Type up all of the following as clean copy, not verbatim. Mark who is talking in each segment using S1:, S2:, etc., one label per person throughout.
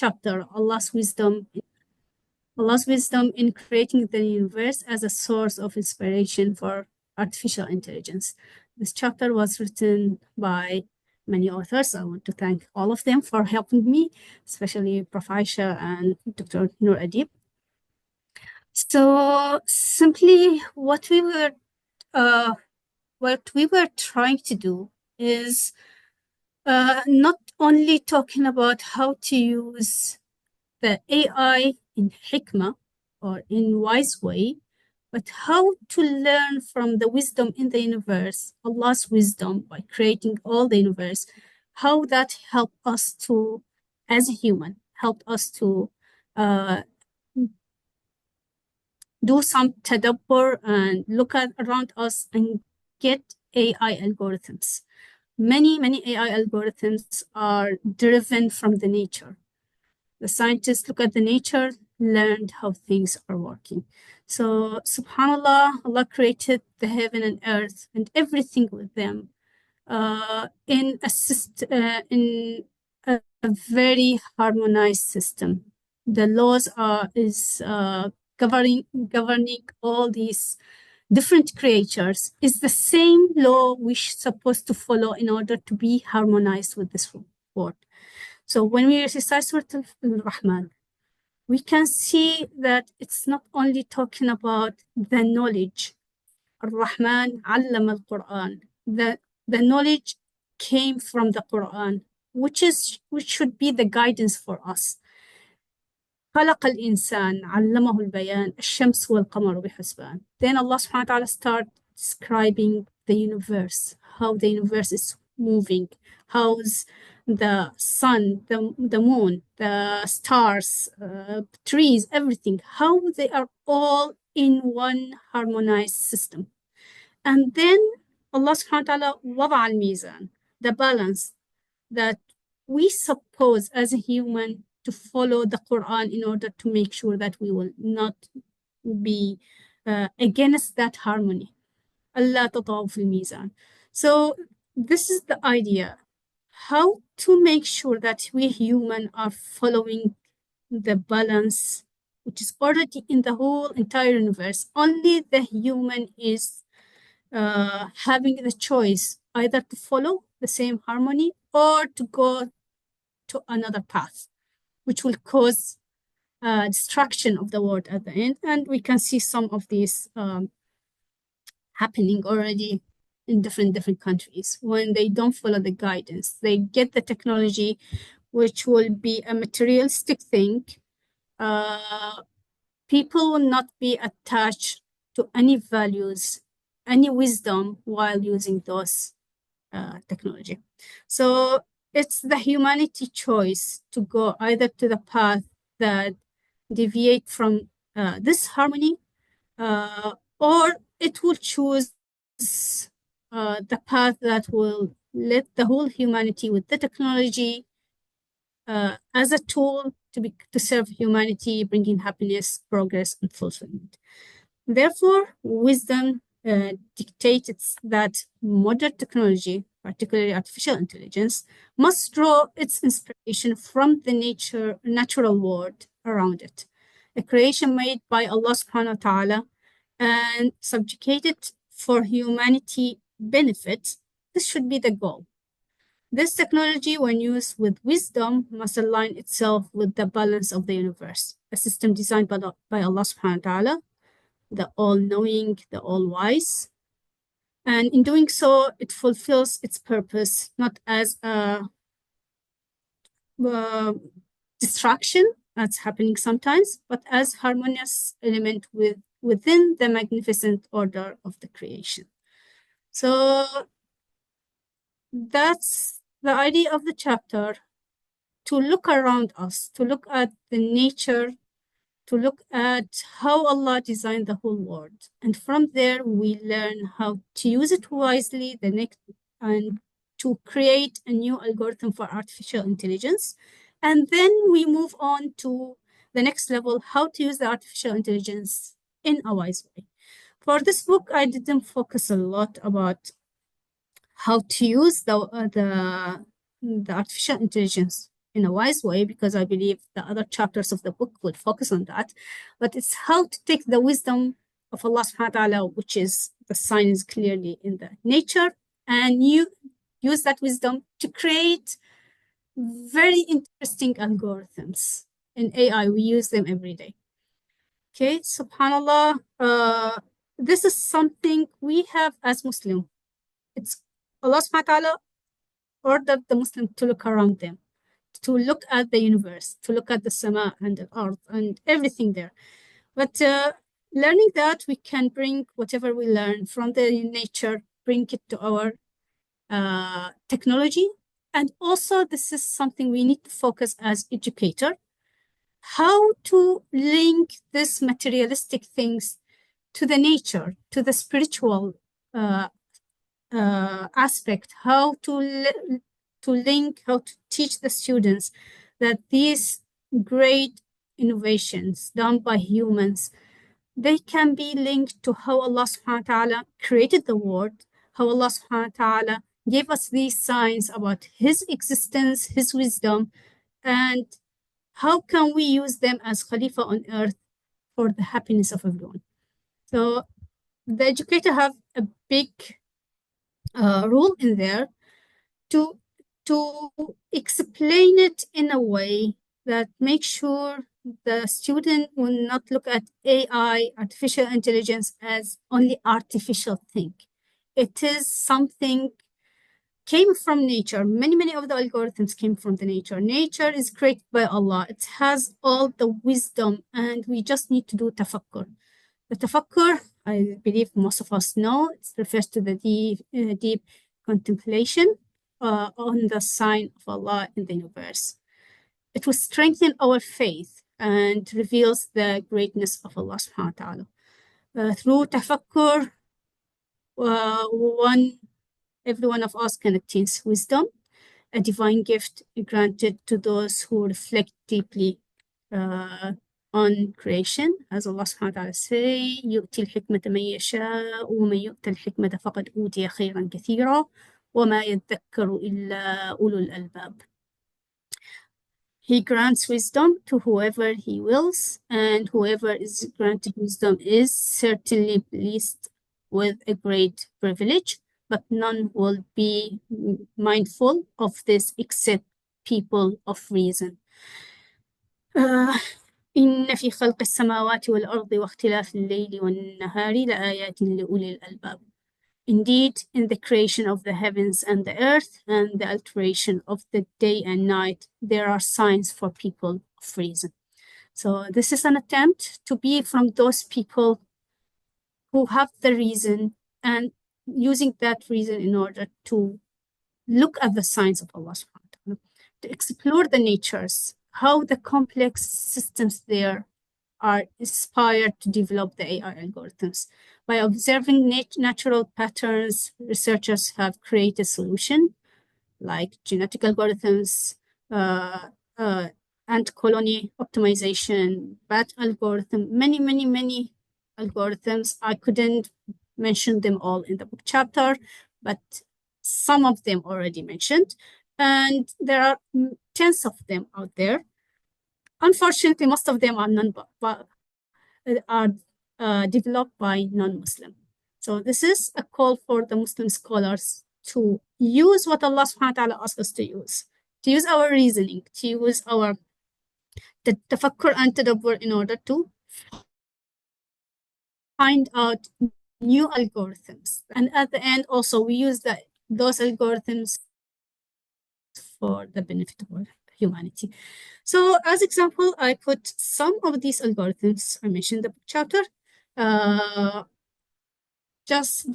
S1: chapter, Allah's wisdom in creating the universe as a source of inspiration for artificial intelligence. This chapter was written by many authors. I want to thank all of them for helping me, especially Prof. Aisha and Dr. Noor Adib. So simply what we were trying to do is not only talking about how to use the AI in Hikmah or in wise way, but how to learn from the wisdom in the universe, Allah's wisdom by creating all the universe, how that help us to, as a human, help us to do some tadabbur and look around us and get AI algorithms. Many AI algorithms are driven from the nature. The scientists look at the nature, learned how things are working. So, subhanAllah, Allah created the heaven and earth and everything with them in a very harmonized system. The laws is governing all these different creatures is the same law we're supposed to follow in order to be harmonized with this world. So when we recite Surah Al-Rahman, we can see that it's not only talking about the knowledge. Ar-Rahman allama al-Quran. The knowledge came from the Quran, which should be the guidance for us. خلق الإنسان علمه البيان الشمس والقمر بحسبان. Then Allah subhanahu wa ta'ala start describing the universe, how the universe is moving, how's the sun, the moon, the stars, trees, everything, how they are all in one harmonized system. And then Allah subhanahu wa ta'ala وضع الميزان, the balance that we suppose as a human to follow the Quran in order to make sure that we will not be against that harmony. Allah تطغوا في الميزان. So this is the idea, how to make sure that we human are following the balance which is already in the whole entire universe. Only the human is having the choice either to follow the same harmony or to go to another path, which will cause destruction of the world at the end. And we can see some of these happening already in different countries. When they don't follow the guidance, they get the technology, which will be a materialistic thing. People will not be attached to any values, any wisdom while using those technology. So it's the humanity choice to go either to the path that deviate from this harmony, or it will choose the path that will let the whole humanity with the technology as a tool to serve humanity, bringing happiness, progress, and fulfillment. Therefore, wisdom dictates that modern technology, particularly artificial intelligence, must draw its inspiration from the natural world around it, a creation made by Allah subhanahu wa ta'ala and subjugated for humanity benefit. This should be the goal. This technology, when used with wisdom, must align itself with the balance of the universe, a system designed by Allah subhanahu wa ta'ala, the all-knowing, the all-wise. And in doing so, it fulfills its purpose, not as a distraction, that's happening sometimes, but as harmonious element within the magnificent order of the creation. So that's the idea of the chapter, to look around us, to look at the nature, to look at how Allah designed the whole world. And from there, we learn how to use it wisely, and to create a new algorithm for artificial intelligence. And then we move on to the next level, how to use the artificial intelligence in a wise way. For this book, I didn't focus a lot about how to use the artificial intelligence in a wise way, because I believe the other chapters of the book will focus on that. But it's how to take the wisdom of Allah subhanahu wa ta'ala, which is the sign is clearly in the nature, and you use that wisdom to create very interesting algorithms. In AI, we use them every day. Okay, subhanallah, this is something we have as Muslim. It's Allah subhanahu wa ta'ala ordered the Muslim to look around them, to look at the universe, to look at the sama and the earth and everything there. But learning that, we can bring whatever we learn from the nature, bring it to our technology. And also, this is something we need to focus as educator, how to link this materialistic things to the nature, to the spiritual aspect, how to link, how to teach the students that these great innovations done by humans, they can be linked to how Allah subhanahu wa ta'ala created the world, how Allah subhanahu wa ta'ala gave us these signs about His existence, His wisdom, and how can we use them as Khalifa on earth for the happiness of everyone. So the educator have a big role in there to explain it in a way that makes sure the student will not look at AI, artificial intelligence, as only artificial thing. It is something came from nature. Many of the algorithms came from the nature. Nature is created by Allah. It has all the wisdom, and we just need to do tafakkur. The tafakkur, I believe most of us know, it refers to the deep contemplation on the sign of Allah in the universe. It will strengthen our faith and reveals the greatness of Allah subhanahu wa ta'ala. Through tafakkur, every one of us can attain wisdom, a divine gift granted to those who reflect deeply on creation. As Allah subhanahu wa ta'ala say, يُؤْتِي الْحِكْمَةَ مَنْ يَشَاءُ وَمَنْ يُؤْتَ الْحِكْمَةَ فَقَدْ أُوتِيَ خَيْرًا كَثِيرًا وَمَا يَذَّكَّرُ إِلَّا أُولُو الْأَلْبَابِ. He grants wisdom to whoever He wills, and whoever is granted wisdom is certainly blessed with a great privilege, but none will be mindful of this except people of reason. إن في خلق السماوات والأرض واختلاف الليل والنهار لآيات لأولي الألباب. Indeed, in the creation of the heavens and the earth and the alteration of the day and night, there are signs for people of reason. So this is an attempt to be from those people who have the reason and using that reason in order to look at the signs of Allah subhanahu wa ta'ala, to explore the natures, how the complex systems there are inspired to develop the AI algorithms. By observing natural patterns, researchers have created solutions like genetic algorithms, ant colony optimization, bat algorithm, many algorithms. I couldn't mention them all in the book chapter, but some of them already mentioned. And there are tens of them out there. Unfortunately, most of them are developed by non-Muslim. So this is a call for the Muslim scholars to use what Allah subhanahu wa ta'ala asks us to use our reasoning, to use our tafakkur and tadabbur in order to find out new algorithms. And at the end, also, we use those algorithms for the benefit of humanity. So as example, I put some of these algorithms I mentioned in the book chapter. Just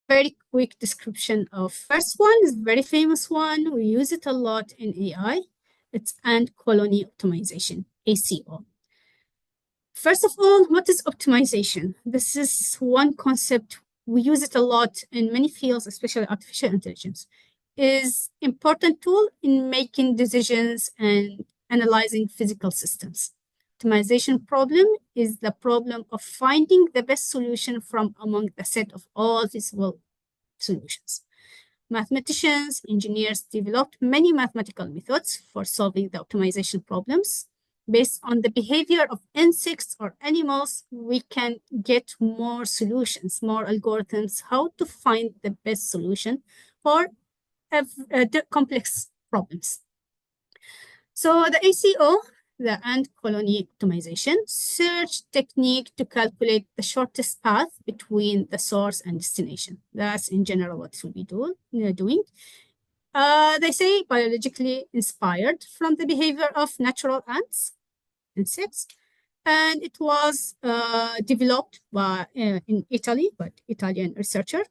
S1: very quick description of first one is very famous one. We use it a lot in AI. It's ant colony optimization, ACO. First of all, what is optimization? This is one concept. We use it a lot in many fields, especially artificial intelligence. Is important tool in making decisions and analyzing physical systems. Optimization problem is the problem of finding the best solution from among the set of all feasible solutions. Mathematicians, engineers developed many mathematical methods for solving the optimization problems. Based on the behavior of insects or animals, we can get more solutions, more algorithms, how to find the best solution for the complex problems. So the ACO, the ant colony optimization, search technique to calculate the shortest path between the source and destination. That's in general what we'll be doing. They say biologically inspired from the behavior of natural ants, insects, and it was developed by in Italy by Italian researcher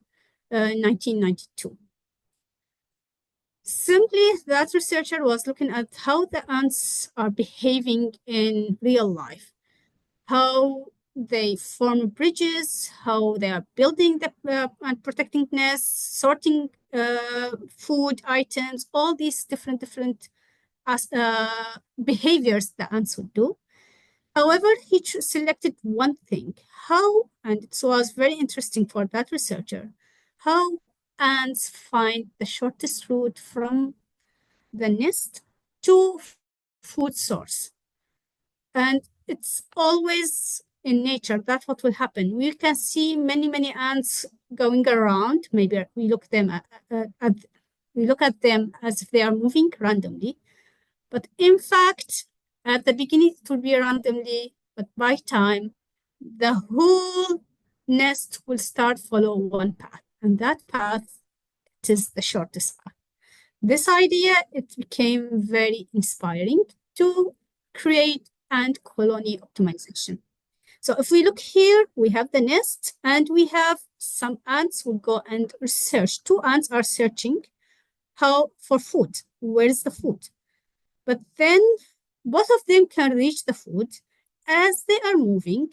S1: in 1992. Simply, that researcher was looking at how the ants are behaving in real life, how they form bridges, how they are building the and protecting nests, sorting food items, all these different behaviors the ants would do. However, he selected one thing, how, and it was very interesting for that researcher, how ants find the shortest route from the nest to food source. And it's always in nature, that's what will happen. We can see many ants going around. Maybe we look at them as if they are moving randomly. But in fact, at the beginning, it will be randomly, but by time, the whole nest will start follow one path. And that path is the shortest path. This idea, it became very inspiring to create ant colony optimization. So if we look here, we have the nest and we have some ants will go and research. Two ants are searching how for food. Where is the food? But then both of them can reach the food. As they are moving,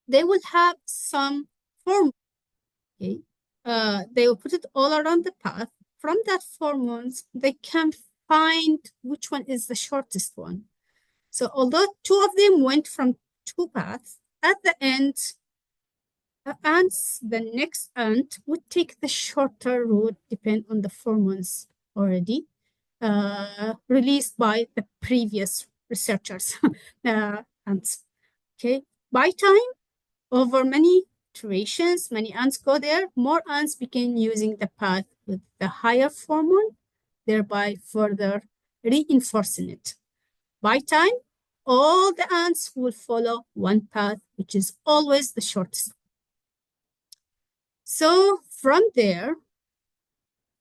S1: they will have some hormones. Okay? They will put it all around the path. From that hormones, they can find which one is the shortest one. So although two of them went from two paths, at the end, the next ant would take the shorter route, depend on the hormones already released by the previous researchers. Ants. Okay, by time, over many iterations, many ants go there, more ants begin using the path with the higher hormone, thereby further reinforcing it. By time, all the ants will follow one path, which is always the shortest. So from there,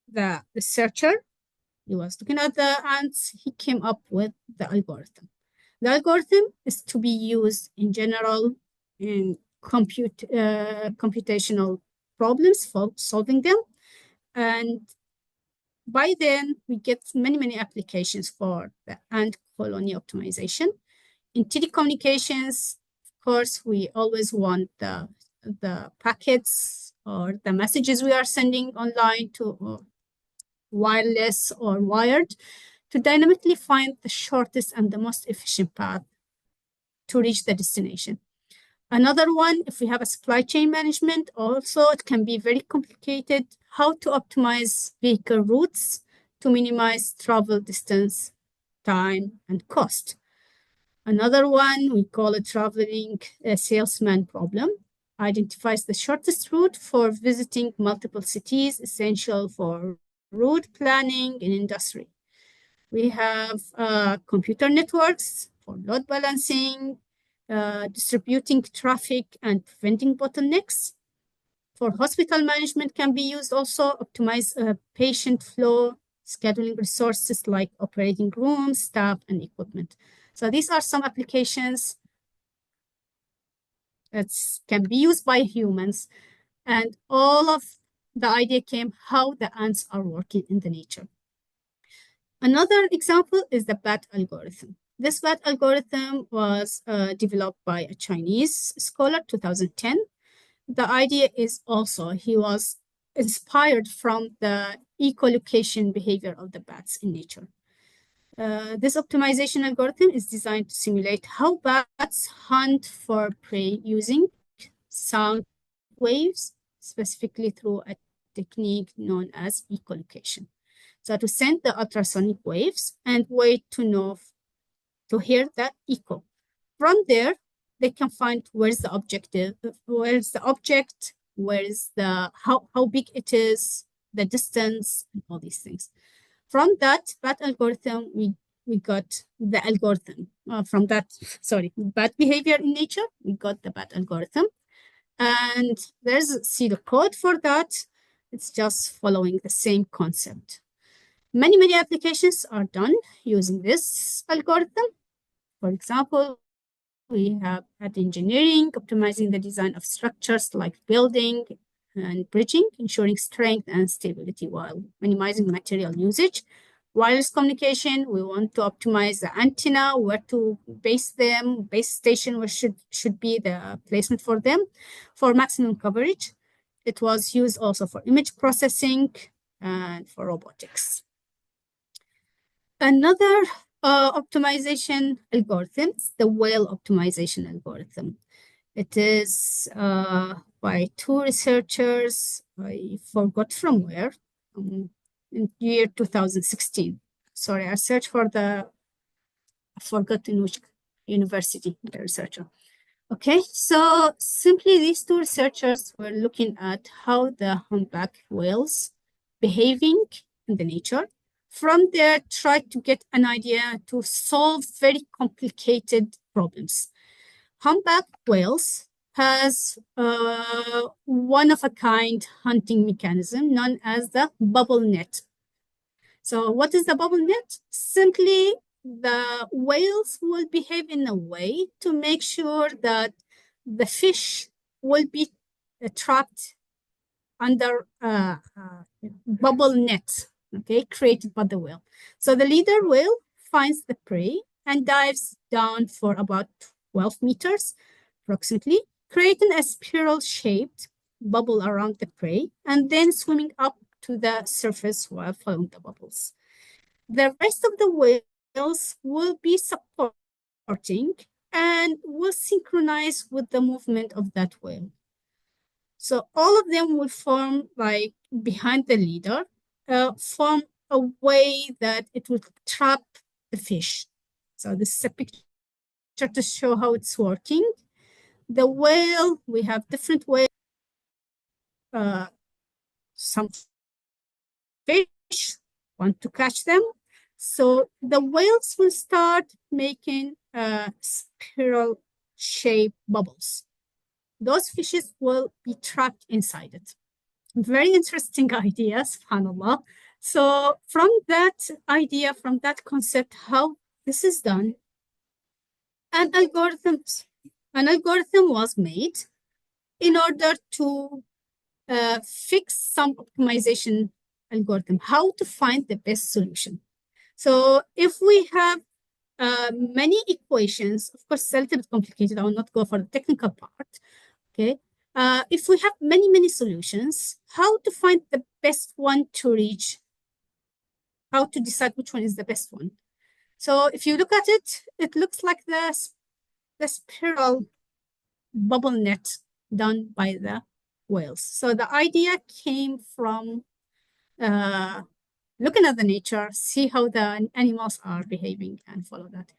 S1: the researcher, he was looking at the ants, he came up with the algorithm. The algorithm is to be used in general in computational problems for solving them. And by then, we get many applications for the ant colony optimization. In telecommunications, of course, we always want the packets or the messages we are sending online to wireless or wired to dynamically find the shortest and the most efficient path to reach the destination. Another one, if we have a supply chain management, also it can be very complicated, how to optimize vehicle routes to minimize travel distance, time, and cost. Another one, we call it traveling salesman problem, identifies the shortest route for visiting multiple cities, essential for route planning in industry. We have computer networks for load balancing, distributing traffic and preventing bottlenecks. For hospital management can be used also, optimize patient flow, scheduling resources like operating rooms, staff, and equipment. So these are some applications that can be used by humans. And all of the idea came how the ants are working in the nature. Another example is the BAT algorithm. This BAT algorithm was developed by a Chinese scholar, 2010. The idea is also he was inspired from the echolocation behavior of the bats in nature. This optimization algorithm is designed to simulate how bats hunt for prey using sound waves, specifically through a technique known as echolocation. So to send the ultrasonic waves and wait to hear the echo. From there, they can find where's the object, how big it is, the distance, and all these things. From that algorithm, we got the algorithm. Bad behavior in nature, we got the bad algorithm. And see the code for that. It's just following the same concept. Many applications are done using this algorithm. For example, we have at engineering, optimizing the design of structures like building and bridging, ensuring strength and stability while minimizing material usage. Wireless communication, we want to optimize the antenna, where to base them, base station, where should be the placement for them for maximum coverage. It was used also for image processing and for robotics. Another optimization algorithm, the whale optimization algorithm. It is by two researchers, I forgot from where, in year 2016. Sorry, I searched for I forgot in which university, the researcher. Okay, so simply these two researchers were looking at how the humpback whales behaving in the nature. From there, tried to get an idea to solve very complicated problems. Humpback whales has one-of-a-kind hunting mechanism known as the bubble net. So what is the bubble net? Simply, the whales will behave in a way to make sure that the fish will be trapped under bubble net, okay, created by the whale. So the leader whale finds the prey and dives down for about 12 meters, approximately, creating a spiral-shaped bubble around the prey, and then swimming up to the surface while following the bubbles. The rest of the whales will be supporting and will synchronize with the movement of that whale. So all of them will form like behind the leader, form a way that it will trap the fish. So this is a picture to show how it's working. The whale, we have different whales, some fish want to catch them. So the whales will start making spiral-shaped bubbles. Those fishes will be trapped inside it. Very interesting idea, subhanAllah. So from that idea, from that concept, how this is done, an algorithm was made in order to fix some optimization algorithm, how to find the best solution. So if we have many equations, of course, it's a little bit complicated. I will not go for the technical part. Okay. If we have many solutions, how to find the best one to reach, how to decide which one is the best one. So if you look at it, it looks like the spiral bubble net done by the whales. So the idea came from looking at the nature, see how the animals are behaving and follow that.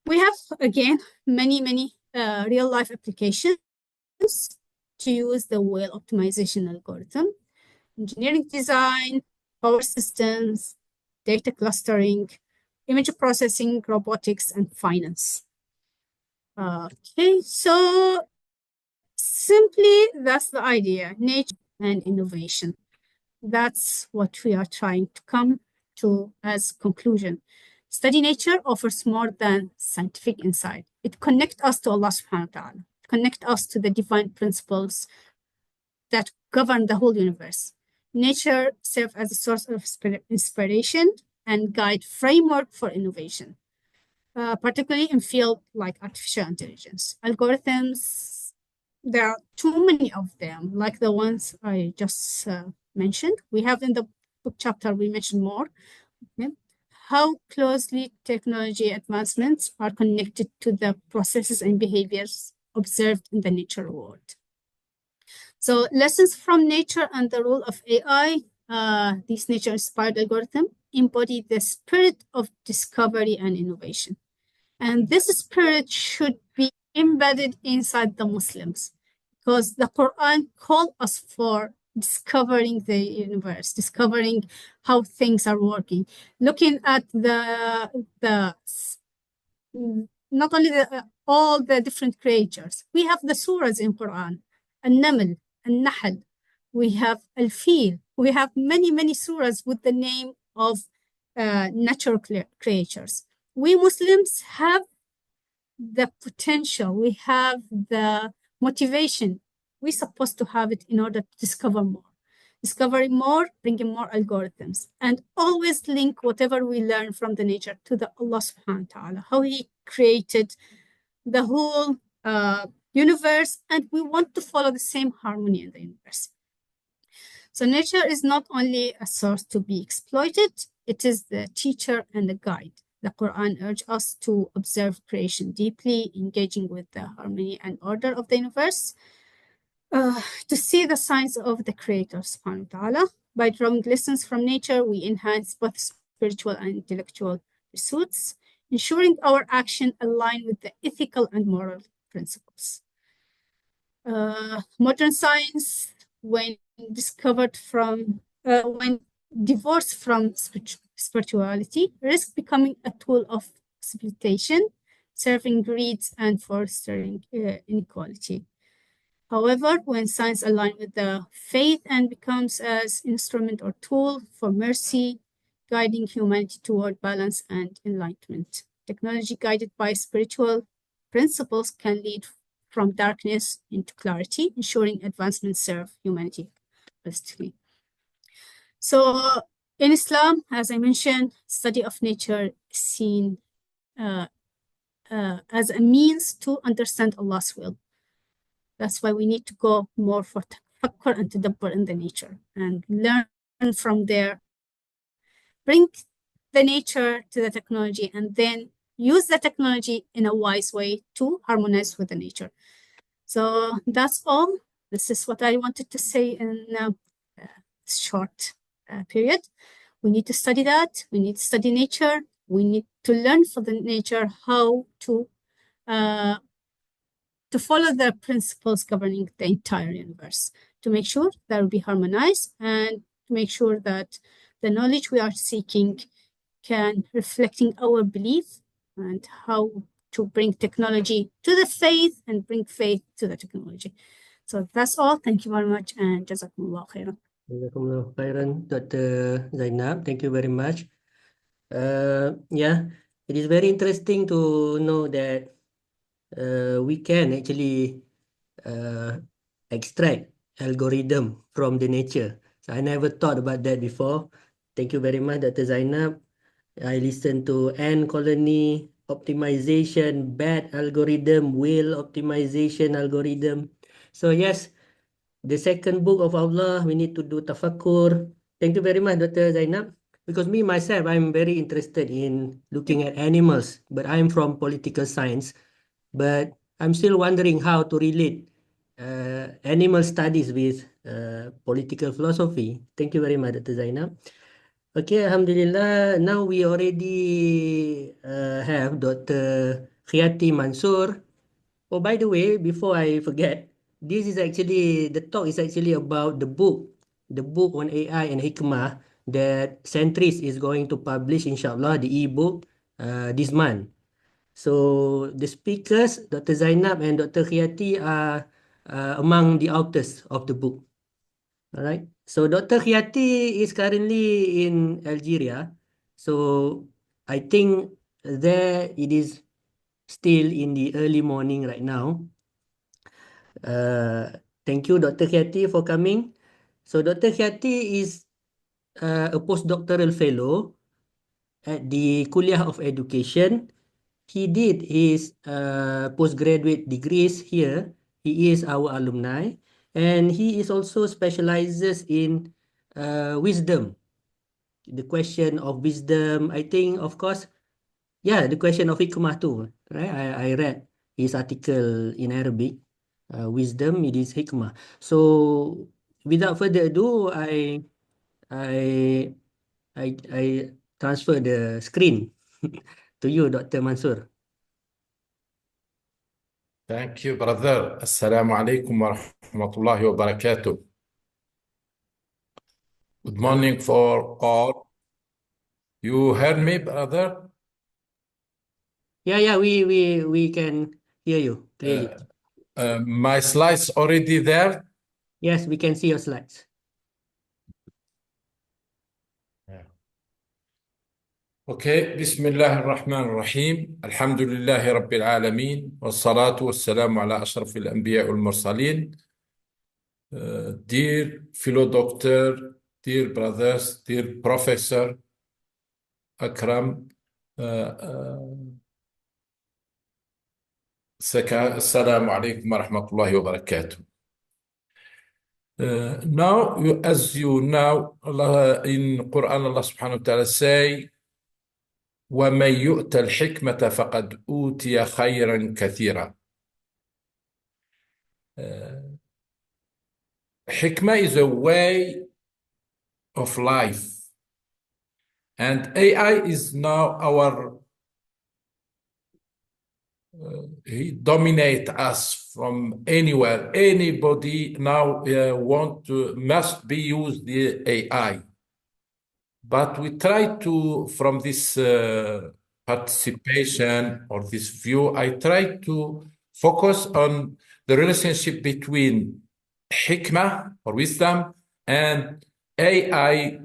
S1: We have, again, many real-life applications to use the whale optimization algorithm. Engineering design, power systems, data clustering, image processing, robotics, and finance. Okay, so simply that's the idea, nature and innovation. That's what we are trying to come to as conclusion. Study nature offers more than scientific insight. It connects us to Allah subhanahu wa ta'ala, connect us to the divine principles that govern the whole universe. Nature serves as a source of inspiration and guide framework for innovation, particularly in fields like artificial intelligence. Algorithms, there are too many of them, like the ones I just mentioned. We have in the book chapter, we mentioned more. Okay. How closely technology advancements are connected to the processes and behaviors observed in the natural world. So lessons from nature and the role of AI, these nature-inspired algorithm embody the spirit of discovery and innovation. And this spirit should be embedded inside the Muslims because the Quran calls us for discovering the universe, discovering how things are working, looking at the not only all the different creatures. We have the surahs in Quran, An-Naml, An-Nahl, we have Al-Fil, we have many surahs with the name of natural creatures. We Muslims have the potential, we have the motivation. We're supposed to have it in order to discover more. Discovering more, bringing more algorithms, and always link whatever we learn from the nature to the Allah subhanahu wa ta'ala, how He created the whole universe, and we want to follow the same harmony in the universe. So nature is not only a source to be exploited, it is the teacher and the guide. The Quran urges us to observe creation deeply, engaging with the harmony and order of the universe, to see the signs of the Creator, subhanahu wa ta'ala. By drawing lessons from nature, we enhance both spiritual and intellectual pursuits, ensuring our action align with the ethical and moral principles. Modern science, when divorced from spirituality, risk becoming a tool of exploitation, serving greed and fostering inequality. However, when science aligns with the faith and becomes as instrument or tool for mercy, guiding humanity toward balance and enlightenment. Technology guided by spiritual principles can lead from darkness into clarity, ensuring advancement serve humanity holistically. So in Islam, as I mentioned, study of nature is seen as a means to understand Allah's will. That's why we need to go more for tafakkur and tadabbur in the nature and learn from there. Bring the nature to the technology and then use the technology in a wise way to harmonize with the nature. So that's all. This is what I wanted to say in a short period. We need to study that. We need to study nature. We need to learn from the nature how to follow the principles governing the entire universe, to make sure that will be harmonized and to make sure that the knowledge we are seeking can reflecting our belief and how to bring technology to the faith and bring faith to the technology. So that's all. Thank you very much and jazakumullah khairan.
S2: Jazakumullah khairan, Dr. Zainab. Thank you very much. Yeah, it is very interesting to know that we can actually extract algorithm from the nature. So I never thought about that before. Thank you very much, Dr. Zainab. I listened to ant colony optimization, bat algorithm, whale optimization algorithm. So yes, the second book of Allah, we need to do tafakkur. Thank you very much, Dr. Zainab. Because me, myself, I'm very interested in looking at animals, but I'm from political science. But I'm still wondering how to relate animal studies with political philosophy. Thank you very much, Dr. Zainab. Okay, Alhamdulillah. Now we already have Dr. Khiati Mansour. Oh, by the way, before I forget, this is actually, the talk is actually about the book on AI and Hikmah that CENTRIS is going to publish, inshallah, the e-book this month. So the speakers, Dr. Zainab and Dr. Khiati are among the authors of the book. All right. So Dr. Khiati is currently in Algeria. So I think there it is still in the early morning right now. Thank you, Dr. Khiati, for coming. So Dr. Khiati is a postdoctoral fellow at the Kuliah of Education. He did his postgraduate degrees here. He is our alumni. And he is also specializes in wisdom. The question of wisdom, I think, of course, yeah, the question of hikmah too, right? I read his article in Arabic. wisdom, it is hikmah. So without further ado, I transfer the screen to you, Dr. Mansour.
S3: Thank you, brother. Assalamu'alakum wa rahmatullahi wa barakatuh. Good morning for all. You heard me, brother?
S2: Yeah, we can hear you clearly.
S3: My slides already there?
S2: Yes, we can see your slides.
S3: Okay, Bismillah ar-Rahman ar-Rahim. Alhamdulillahi Rabbil Alameen. Wassalatu wassalamu ala ashrafil anbiya wal mursaleen. Dear fellow doctor, dear brothers, dear professor, Akram, Assalamu alaikum wa rahmatullahi wa barakatuh. Now, as you know, Allah, in Quran, Allah subhanahu wa ta'ala say, وَمَنْ يُؤْتَ الْحِكْمَةَ فَقَدْ أُوتِيَ خَيْرًا كَثِيرًا. Hikmah is a way of life. And AI is now he dominate us from anywhere. Anybody now must be used the AI. But we try to, from this participation or this view, I try to focus on the relationship between hikmah or wisdom and AI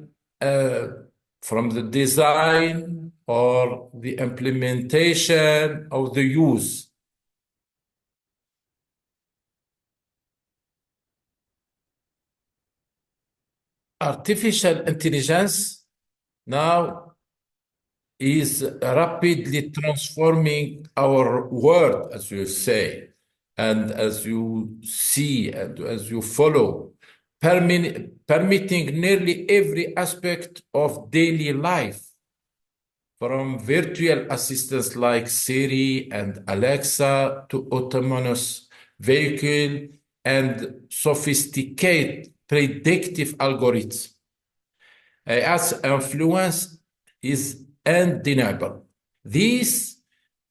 S3: from the design or the implementation or the use. Artificial intelligence now is rapidly transforming our world, as you say, and as you see and as you follow, permitting nearly every aspect of daily life, from virtual assistants like Siri and Alexa to autonomous vehicle and sophisticated predictive algorithms. AI's influence is undeniable. These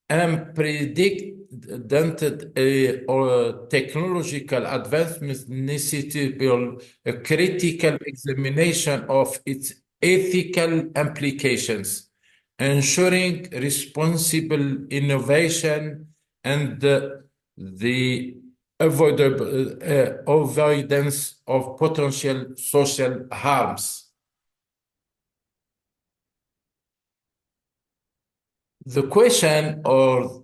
S3: unprecedented technological advancements necessitate a critical examination of its ethical implications, ensuring responsible innovation and the avoidance of potential social harms. The question or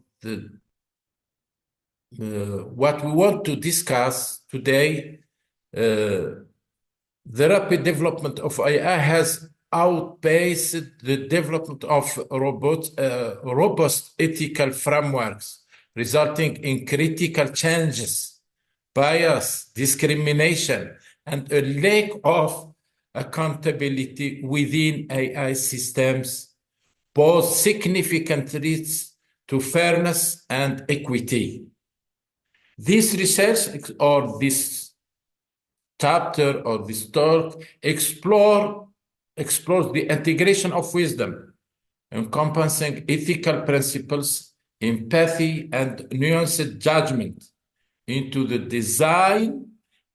S3: what we want to discuss today, the rapid development of AI has outpaced the development of robust ethical frameworks, resulting in critical changes, bias, discrimination, and a lack of accountability within AI systems, pose significant risks to fairness and equity. This research or this chapter or this talk explores the integration of wisdom, encompassing ethical principles, empathy, and nuanced judgment into the design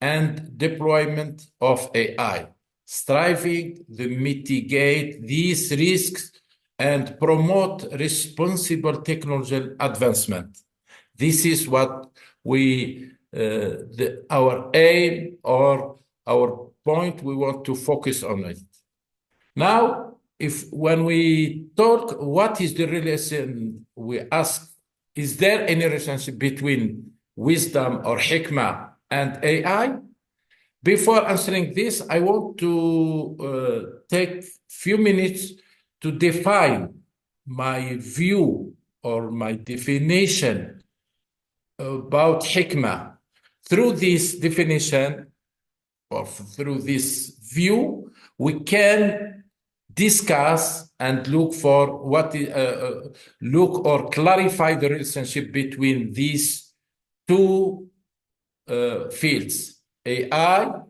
S3: and deployment of AI, striving to mitigate these risks and promote responsible technological advancement. This is what our aim or our point we want to focus on it. Now, when we talk, what is the relation? We ask, is there any relationship between wisdom or hikmah and AI? Before answering this, I want to take few minutes to define my view or my definition about hikmah. Through this definition or through this view, we can discuss and look for look or clarify the relationship between these two fields: AI,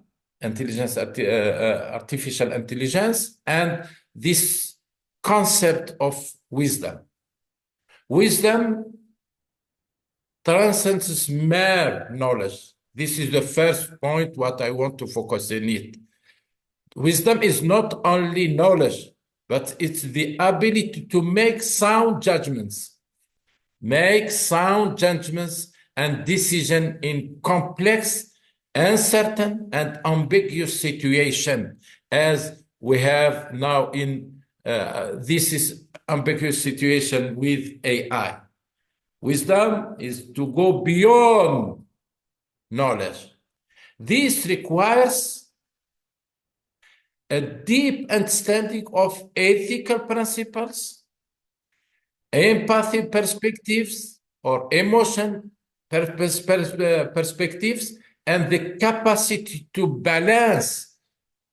S3: artificial intelligence, and this concept of wisdom. Wisdom transcends mere knowledge. This is the first point what I want to focus on it. Wisdom is not only knowledge, but it's the ability to make sound judgments. Make sound judgments and decisions in complex, uncertain, and ambiguous situations, as we have now in this is ambiguous situation with AI. Wisdom is to go beyond knowledge. This requires a deep understanding of ethical principles, empathy perspectives, or emotion perspectives, and the capacity to balance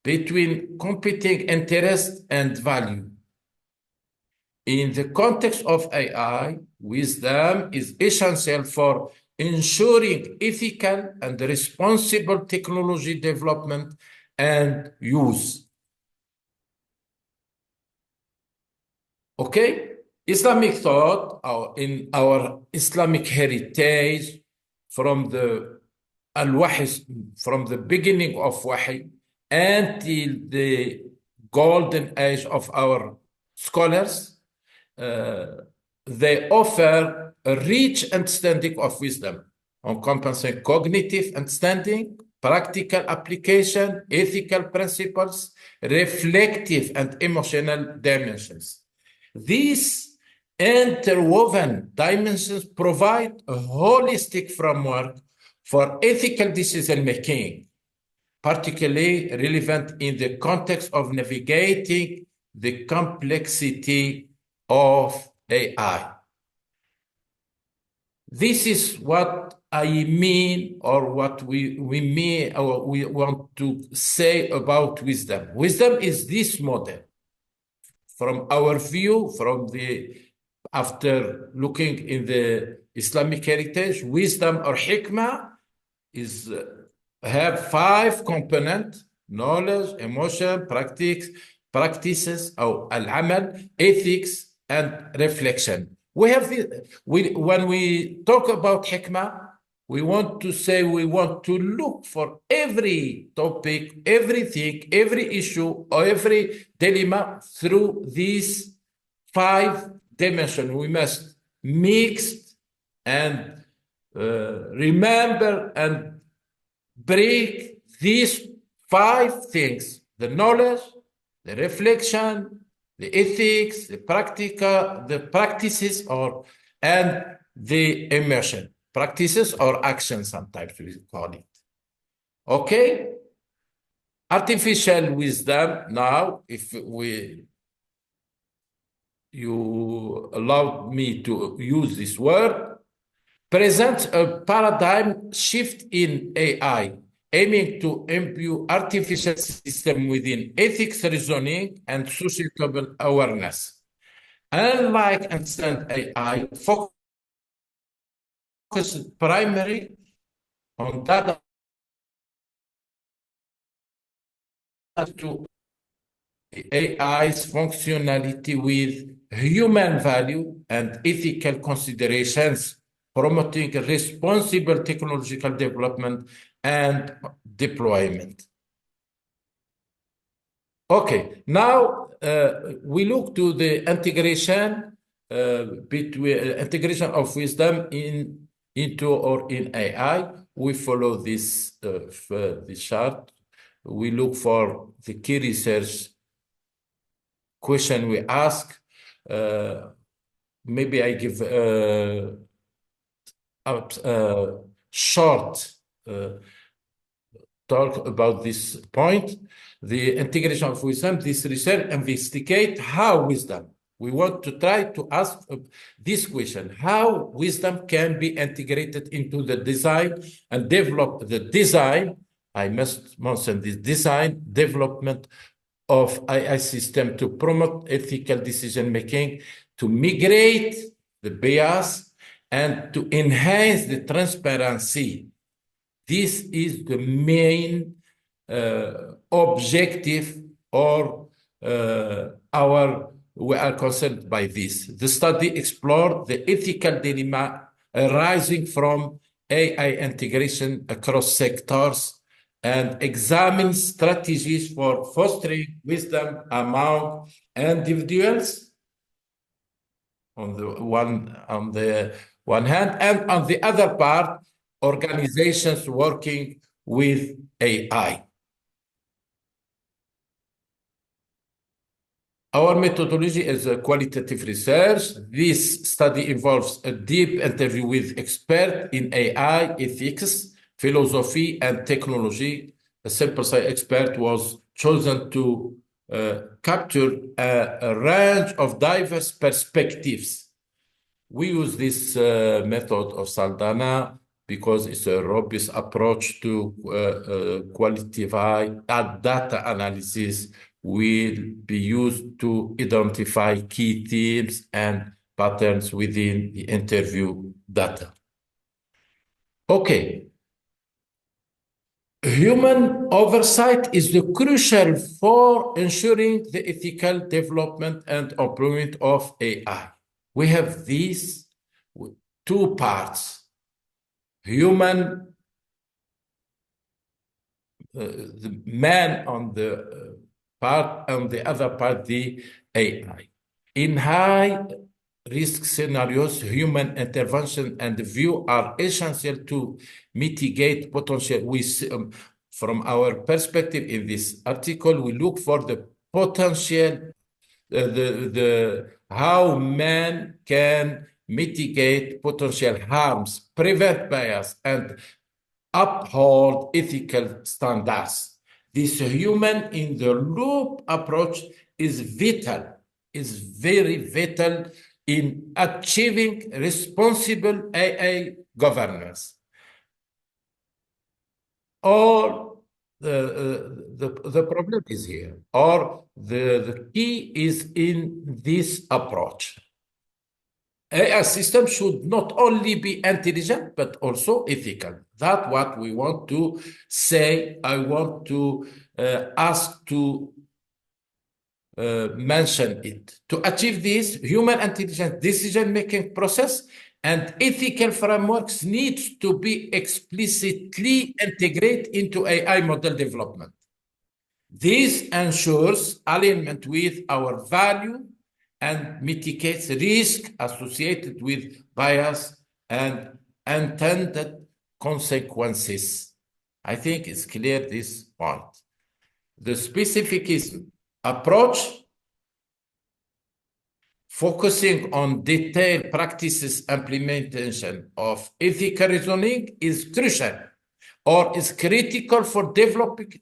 S3: between competing interests and value. In the context of AI, wisdom is essential for ensuring ethical and responsible technology development and use. Okay? Islamic thought, in our Islamic heritage, from the al-Wahy, from the beginning of Wahy until the golden age of our scholars, they offer a rich understanding of wisdom, encompassing cognitive understanding, practical application, ethical principles, reflective and emotional dimensions. These interwoven dimensions provide a holistic framework for ethical decision-making, particularly relevant in the context of navigating the complexity of AI. This is what I mean, or what we mean, or we want to say about wisdom. Wisdom is this model. From our view, after looking in the Islamic heritage, wisdom or hikmah have 5 components: knowledge, emotion, practices, or al-amal, ethics, and reflection. When we talk about hikmah, we want to look for every topic, everything, every issue, or every dilemma through these 5 dimensions. We must mix and remember and break these 5 things: the knowledge, the reflection, the ethics, the practices, and the immersion. Practices or action, sometimes we call it. Okay? Artificial wisdom, now, if you allow me to use this word, presents a paradigm shift in AI, aiming to imbue artificial system within ethics reasoning and societal awareness. Unlike instant AI, focuses primarily on data to AI's functionality with human value and ethical considerations, promoting responsible technological development and deployment. Okay, now we look to the integration integration of wisdom into or in AI. We follow this chart. We look for the key research question we ask. Maybe I give a short talk about this point. The integration of wisdom, this research investigate how wisdom. We want to try to ask this question: how wisdom can be integrated into the design and develop the design. I must mention this design development of AI system to promote ethical decision-making, to migrate the bias, and to enhance the transparency. This is the main objective, or we are concerned by this. The study explored the ethical dilemma arising from AI integration across sectors and examines strategies for fostering wisdom among individuals on the one hand, and on the other part, organizations working with AI. Our methodology is a qualitative research. This study involves a deep interview with experts in AI, ethics, philosophy, and technology. A sample size expert was chosen to capture a range of diverse perspectives. We use this method of Saldana because it's a robust approach to quantify data analysis will be used to identify key themes and patterns within the interview data. Okay. Human oversight is the crucial for ensuring the ethical development and employment of AI. We have these two parts: human, the man on the part, on the other part, the AI. In high risk scenarios, human intervention and view are essential to mitigate potential. From our perspective in this article, we look for the potential, how man can mitigate potential harms, prevent bias, and uphold ethical standards. This human in the loop approach is vital, is very vital in achieving responsible AI governance. Or the problem is here, or the key is in this approach. AI system should not only be intelligent, but also ethical. That's what we want to say. I want to ask to mention it. To achieve this, human intelligence decision-making process and ethical frameworks need to be explicitly integrated into AI model development. This ensures alignment with our value and mitigates risk associated with bias and intended consequences. I think it's clear this point. The specificism approach, focusing on detailed practices implementation of ethical reasoning, is crucial, or is critical for developing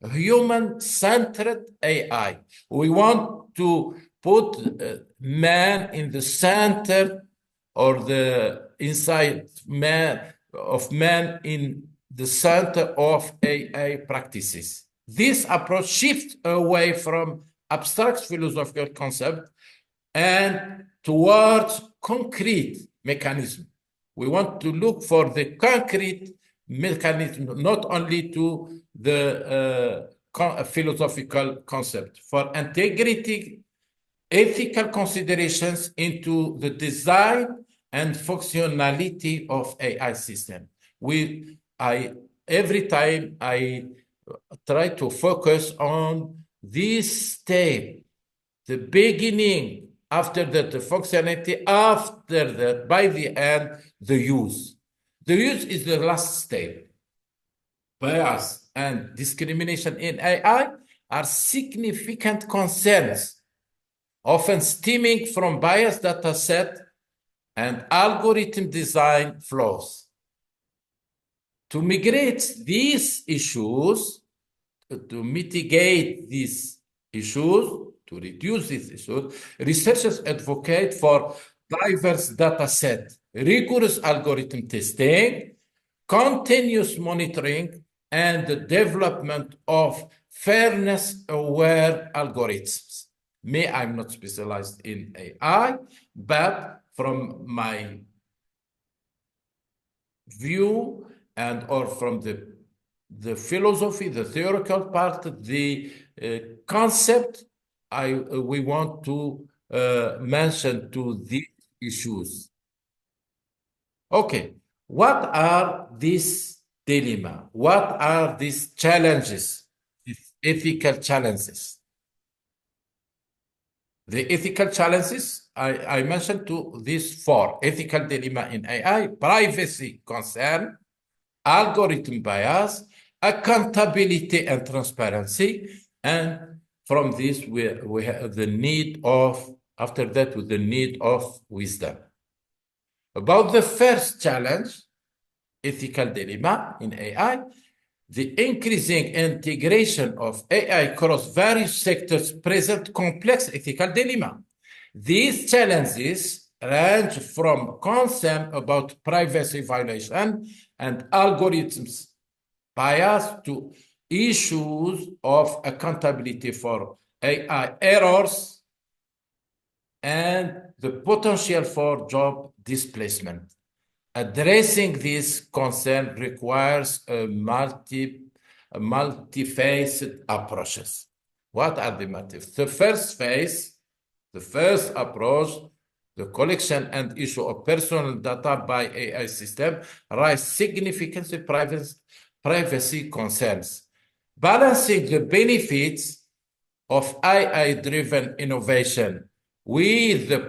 S3: human-centered AI. We want to put man in the center, or the inside man of man in the center of AI practices. This approach shifts away from abstract philosophical concepts and towards concrete mechanism. We want to look for the concrete mechanism, not only to the philosophical concept, for integrating ethical considerations into the design and functionality of AI system. Every time I try to focus on this step, the beginning, after that the functionality, after that, by the end, the use. The use is the last step. Bias and discrimination in AI are significant concerns, often stemming from biased data set and algorithm design flaws. To mitigate these issues, to reduce these issues, researchers advocate for diverse data set, rigorous algorithm testing, continuous monitoring, and the development of fairness-aware algorithms. I'm not specialized in AI, but from my view and or from the philosophy, the theoretical part, the concept, we want to mention to these issues. Okay, what are these dilemma? What are these challenges, these ethical challenges? The ethical challenges, I mentioned to these four: ethical dilemma in AI, privacy concern, algorithm bias, accountability and transparency, and from this we have the need of, after that, with the need of wisdom. About the first challenge, ethical dilemma in AI, the increasing integration of AI across various sectors present complex ethical dilemma. These challenges range from concern about privacy violation and algorithms bias to issues of accountability for AI errors and the potential for job displacement. Addressing this concern requires a multifaceted approaches. What are the motives? The first phase, the first approach, the collection and issue of personal data by AI system raise significant privacy concerns. Balancing the benefits of AI-driven innovation with the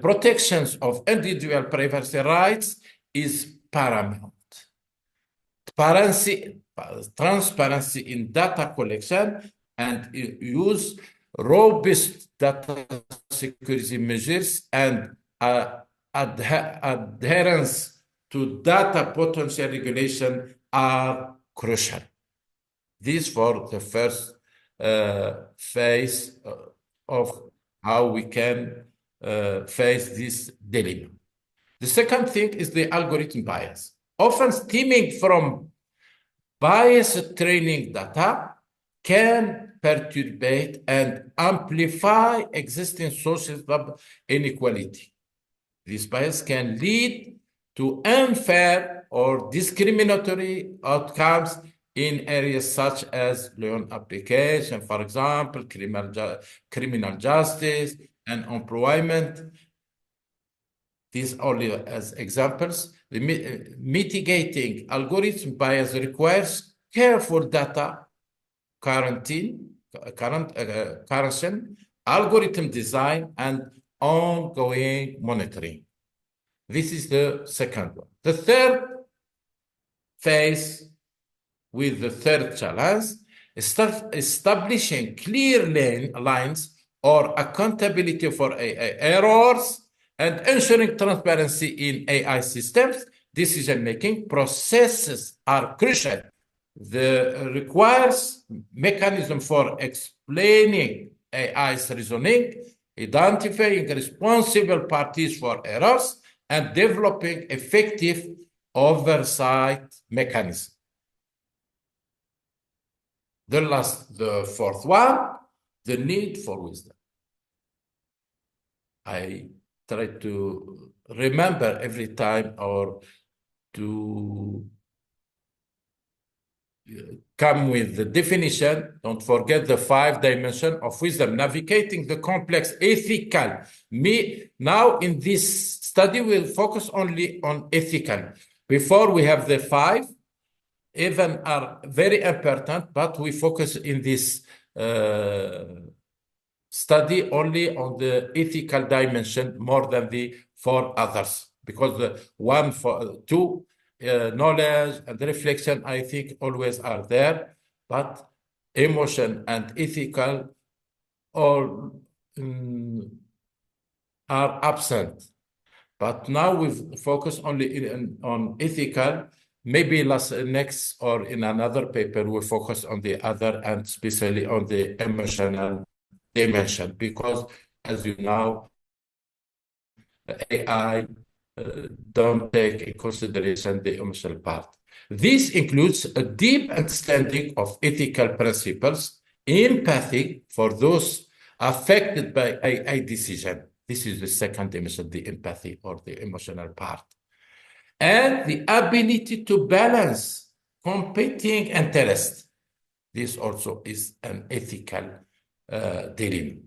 S3: protections of individual privacy rights is paramount. Transparency in data collection and use, robust data security measures, and adherence to data potential regulation are crucial. This for the first phase of how we can face this dilemma. The second thing is the algorithm bias. Often stemming from biased training data can perturbate and amplify existing sources of inequality. This bias can lead to unfair or discriminatory outcomes in areas such as loan application, for example, criminal justice, and employment. These only as examples. The mitigating algorithm bias requires careful data correction, algorithm design, and ongoing monitoring. This is the second one. The third phase with the third challenge is establishing clear lines or accountability for AI errors and ensuring transparency in AI systems. Decision-making processes are crucial. The requires mechanism for explaining AI's reasoning, identifying responsible parties for errors, and developing effective oversight mechanism. The fourth one, the need for wisdom. I try to remember every time or to come with the definition. Don't forget the 5 dimensions of wisdom, navigating the complex ethical. Now in this study, we'll focus only on ethical. Before we have the 5, even are very important, but we focus in this study only on the ethical dimension more than the 4 others, because the 1, 2, knowledge and reflection, I think, always are there, but emotion and ethical all are absent. But now we focus only on ethical. Maybe next or in another paper, we'll focus on the other, and especially on the emotional dimension, because as you know, AI don't take in consideration the emotional part. This includes a deep understanding of ethical principles, empathy for those affected by AI decision. This is the second dimension, the empathy or the emotional part. and the ability to balance competing interests. This also is an ethical dilemma.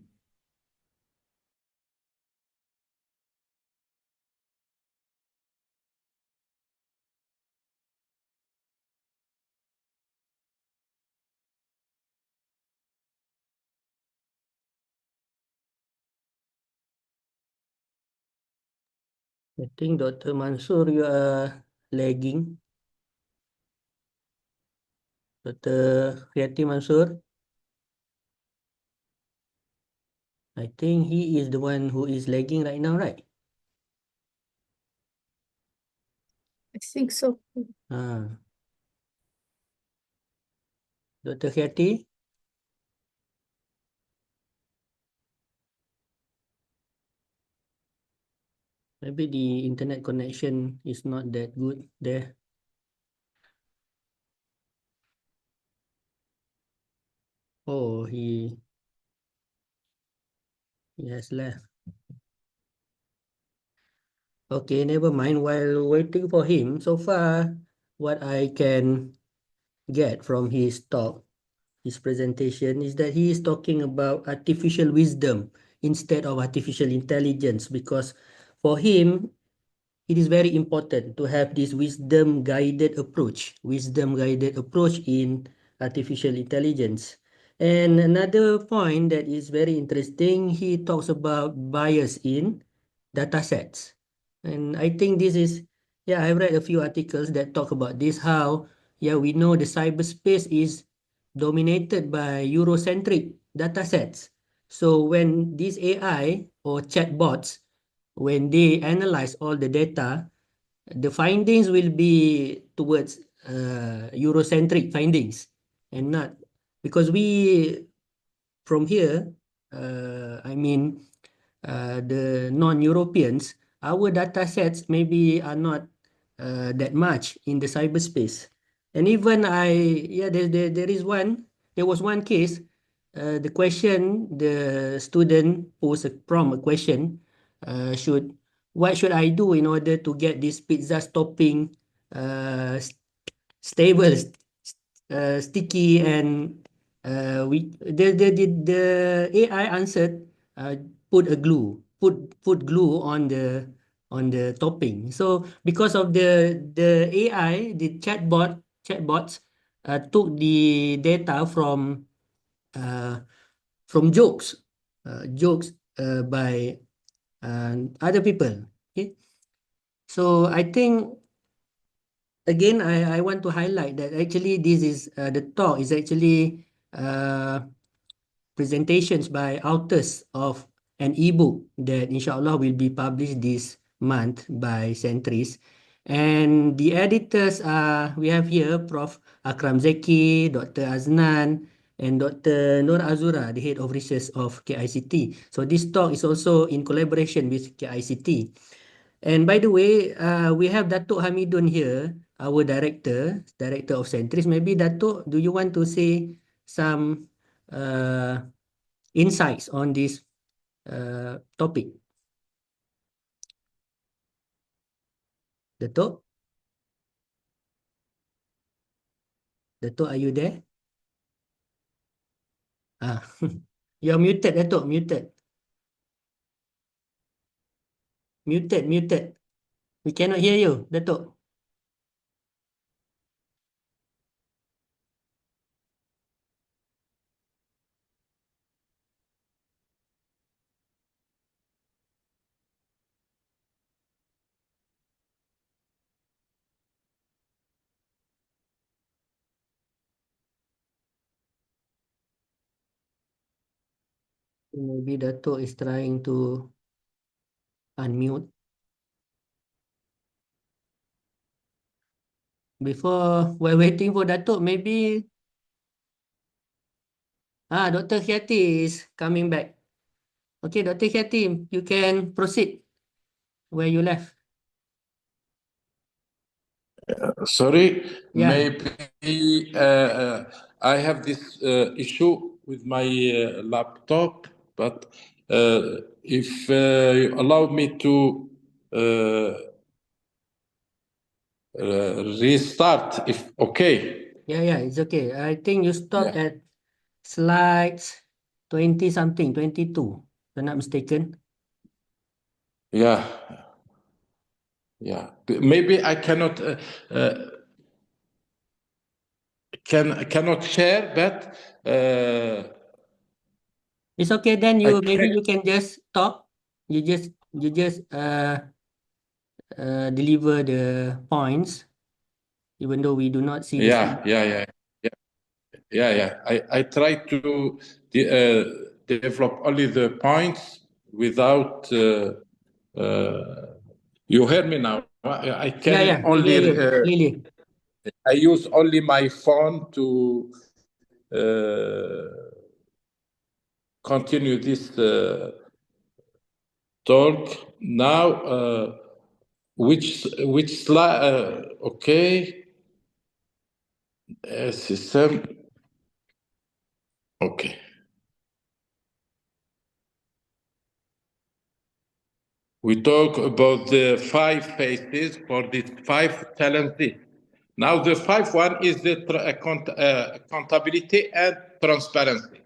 S2: I think Dr. Mansour, you are lagging. Dr. Khiati Mansour, I think he is the one who is lagging right now, right?
S1: I think so.
S2: Ah, Dr. Khiati, maybe the internet connection is not that good there. Oh, he has left. Okay, never mind. While waiting for him, so far, what I can get from his talk, his presentation, is that he is talking about artificial wisdom instead of artificial intelligence, because for him, it is very important to have this wisdom-guided approach in artificial intelligence. And another point that is very interesting, he talks about bias in data sets. And I think this is, yeah, I've read a few articles that talk about this, how, yeah, we know the cyberspace is dominated by Eurocentric data sets. So when these AI or chatbots, when they analyze all the data, the findings will be towards Eurocentric findings and not, because we from here, I mean, the non-Europeans, our data sets maybe are not that much in the cyberspace. And even there was one case, the student posed a question, what should I do in order to get this pizza topping stable, sticky, and the AI answered, put glue on the topping. So because of the AI, the chatbots took the data from jokes by other people. Okay, so I think again, I want to highlight that actually this is the talk is actually presentations by authors of an ebook that inshallah will be published this month by CENTRIS. And the editors are, we have here Prof. Akram Zeki, Dr. Aznan, and Dr. Nur Azura, the head of research of KICT. So this talk is also in collaboration with KICT. And by the way, we have Datuk Hamidun here, our director of CENTRIS. Maybe Datuk, do you want to say some insights on this topic? Datuk? Datuk, are you there? Ah, you're muted, Datuk, muted. Muted. We cannot hear you, Datuk. Maybe Datuk is trying to unmute. Before we're waiting for Datuk, maybe Dr. Khiati is coming back. Okay, Dr. Khiati, you can proceed where you left.
S3: Sorry,
S2: Yeah.
S3: maybe I have this issue with my laptop, but if you allow me to restart if okay.
S2: Yeah, it's okay. I think you stopped at slides 20 something, 22, if I'm not mistaken.
S3: Yeah. Maybe I cannot cannot share, but
S2: it's okay. Then you maybe
S3: can...
S2: you can just talk. You just deliver the points, even though we do not see the screen.
S3: I try to develop only the points without. You hear me now? I can only.
S2: Clearly.
S3: I use only my phone to continue this talk now. Which slide? Okay. System. Okay. We talk about the 5 phases for the 5 talents. Now the 5th one is the accountability and transparency.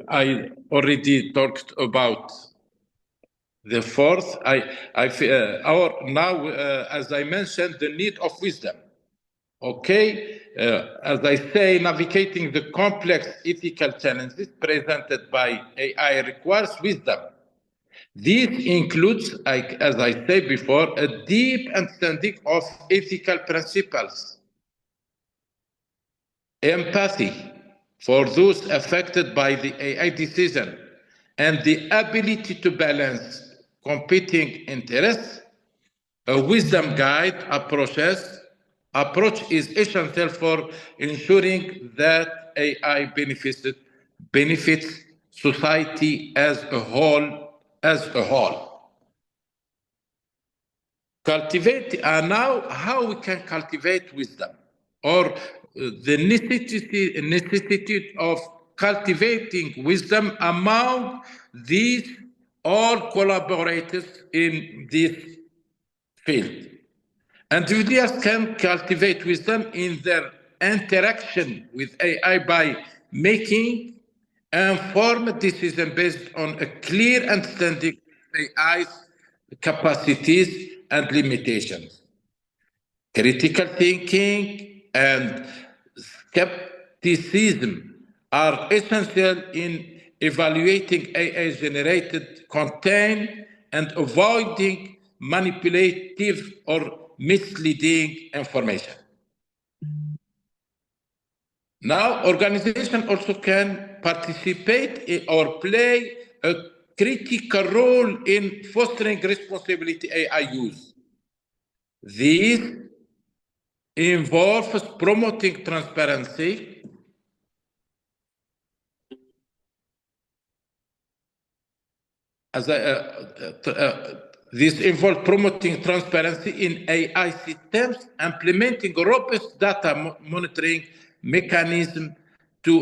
S3: I already talked about the 4th. As I mentioned, the need of wisdom. Okay, as I say, navigating the complex ethical challenges presented by AI requires wisdom. This includes, as I said before, a deep understanding of ethical principles, empathy for those affected by the AI decision, and the ability to balance competing interests. A wisdom guide approach is essential for ensuring that AI benefits society as a whole. Now how we can cultivate wisdom, or the necessity of cultivating wisdom among these all collaborators in this field. Individuals can cultivate wisdom in their interaction with AI by making informed decisions based on a clear understanding of AI's capacities and limitations. Critical thinking and skepticism are essential in evaluating AI-generated content and avoiding manipulative or misleading information. Now, organizations also can participate or play a critical role in fostering responsibility AI use. This involves promoting transparency, in AI systems, implementing robust data monitoring mechanisms to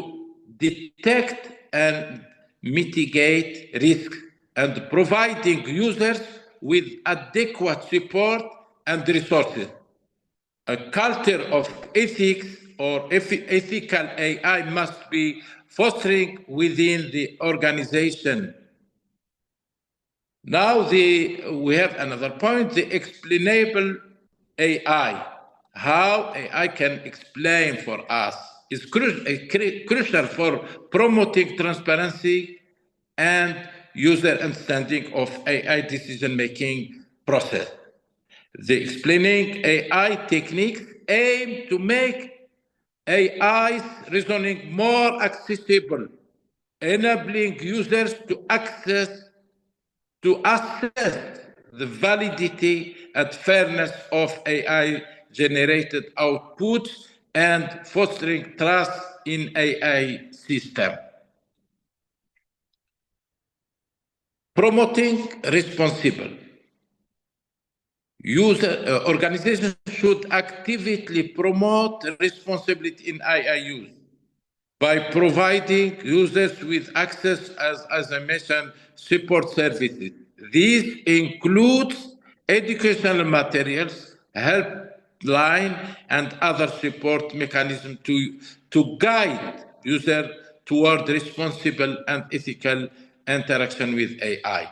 S3: detect and mitigate risks, and providing users with adequate support and resources. A culture of ethics or ethical AI must be fostering within the organization. Now we have another point, the explainable AI. How AI can explain for us is crucial for promoting transparency and user understanding of AI decision-making process. The explaining AI techniques aim to make AI's reasoning more accessible, enabling users to assess the validity and fairness of AI-generated outputs and fostering trust in AI system. Promoting responsible. Organizations should actively promote responsibility in AI use by providing users with access, as I mentioned, support services. This includes educational materials, helpline, and other support mechanisms to guide users toward responsible and ethical interaction with AI.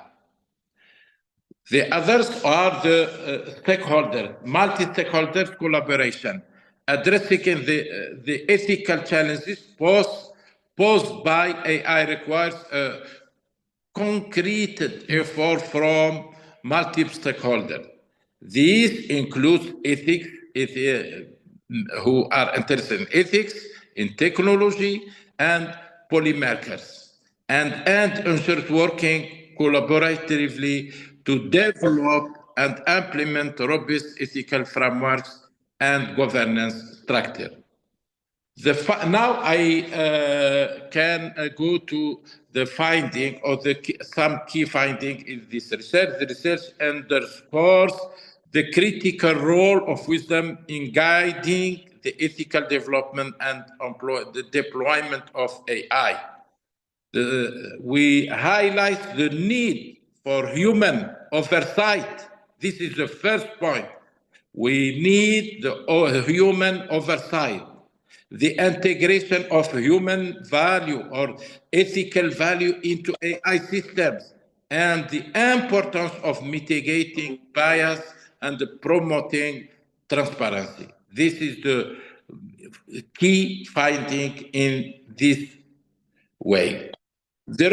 S3: The others are the stakeholder, multi-stakeholder collaboration, addressing the ethical challenges posed by AI requires a concrete effort from multiple stakeholders. These include ethics, who are interested in ethics, in technology, and policymakers, and ensure working collaboratively to develop and implement robust ethical frameworks and governance structure. Now I can go to the finding or some key finding in this research. The research underscores the critical role of wisdom in guiding the ethical development and the deployment of AI. We highlight the need for human oversight. This is the first point. We need the human oversight. The integration of human value or ethical value into AI systems, and the importance of mitigating bias and promoting transparency. This is the key finding in this way. By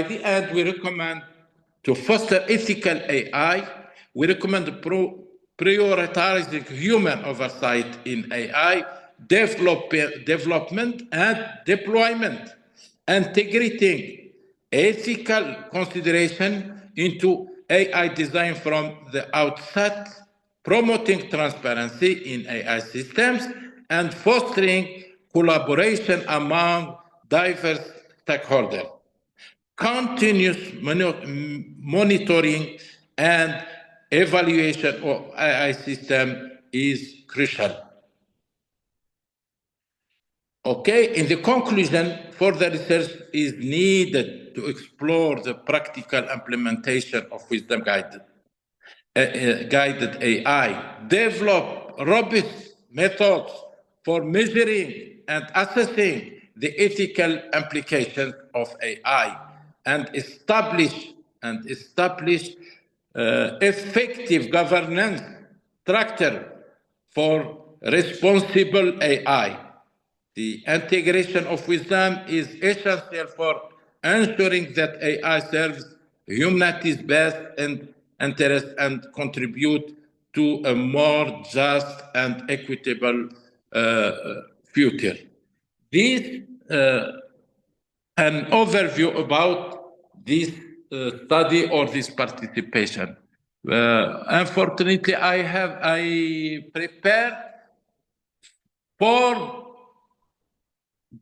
S3: the end, we recommend to foster ethical AI. We recommend prioritizing human oversight in AI, development and deployment, integrating ethical consideration into AI design from the outset, promoting transparency in AI systems, and fostering collaboration among diverse stakeholders. Continuous monitoring and evaluation of AI system is crucial. Okay, in the conclusion, further research is needed to explore the practical implementation of wisdom guided AI, develop robust methods for measuring and assessing the ethical implications of AI, and establish effective governance structure for responsible AI. The integration of wisdom is essential for ensuring that AI serves humanity's best interest and contribute to a more just and equitable future. This an overview about this study or this participation. Unfortunately, I prepared 4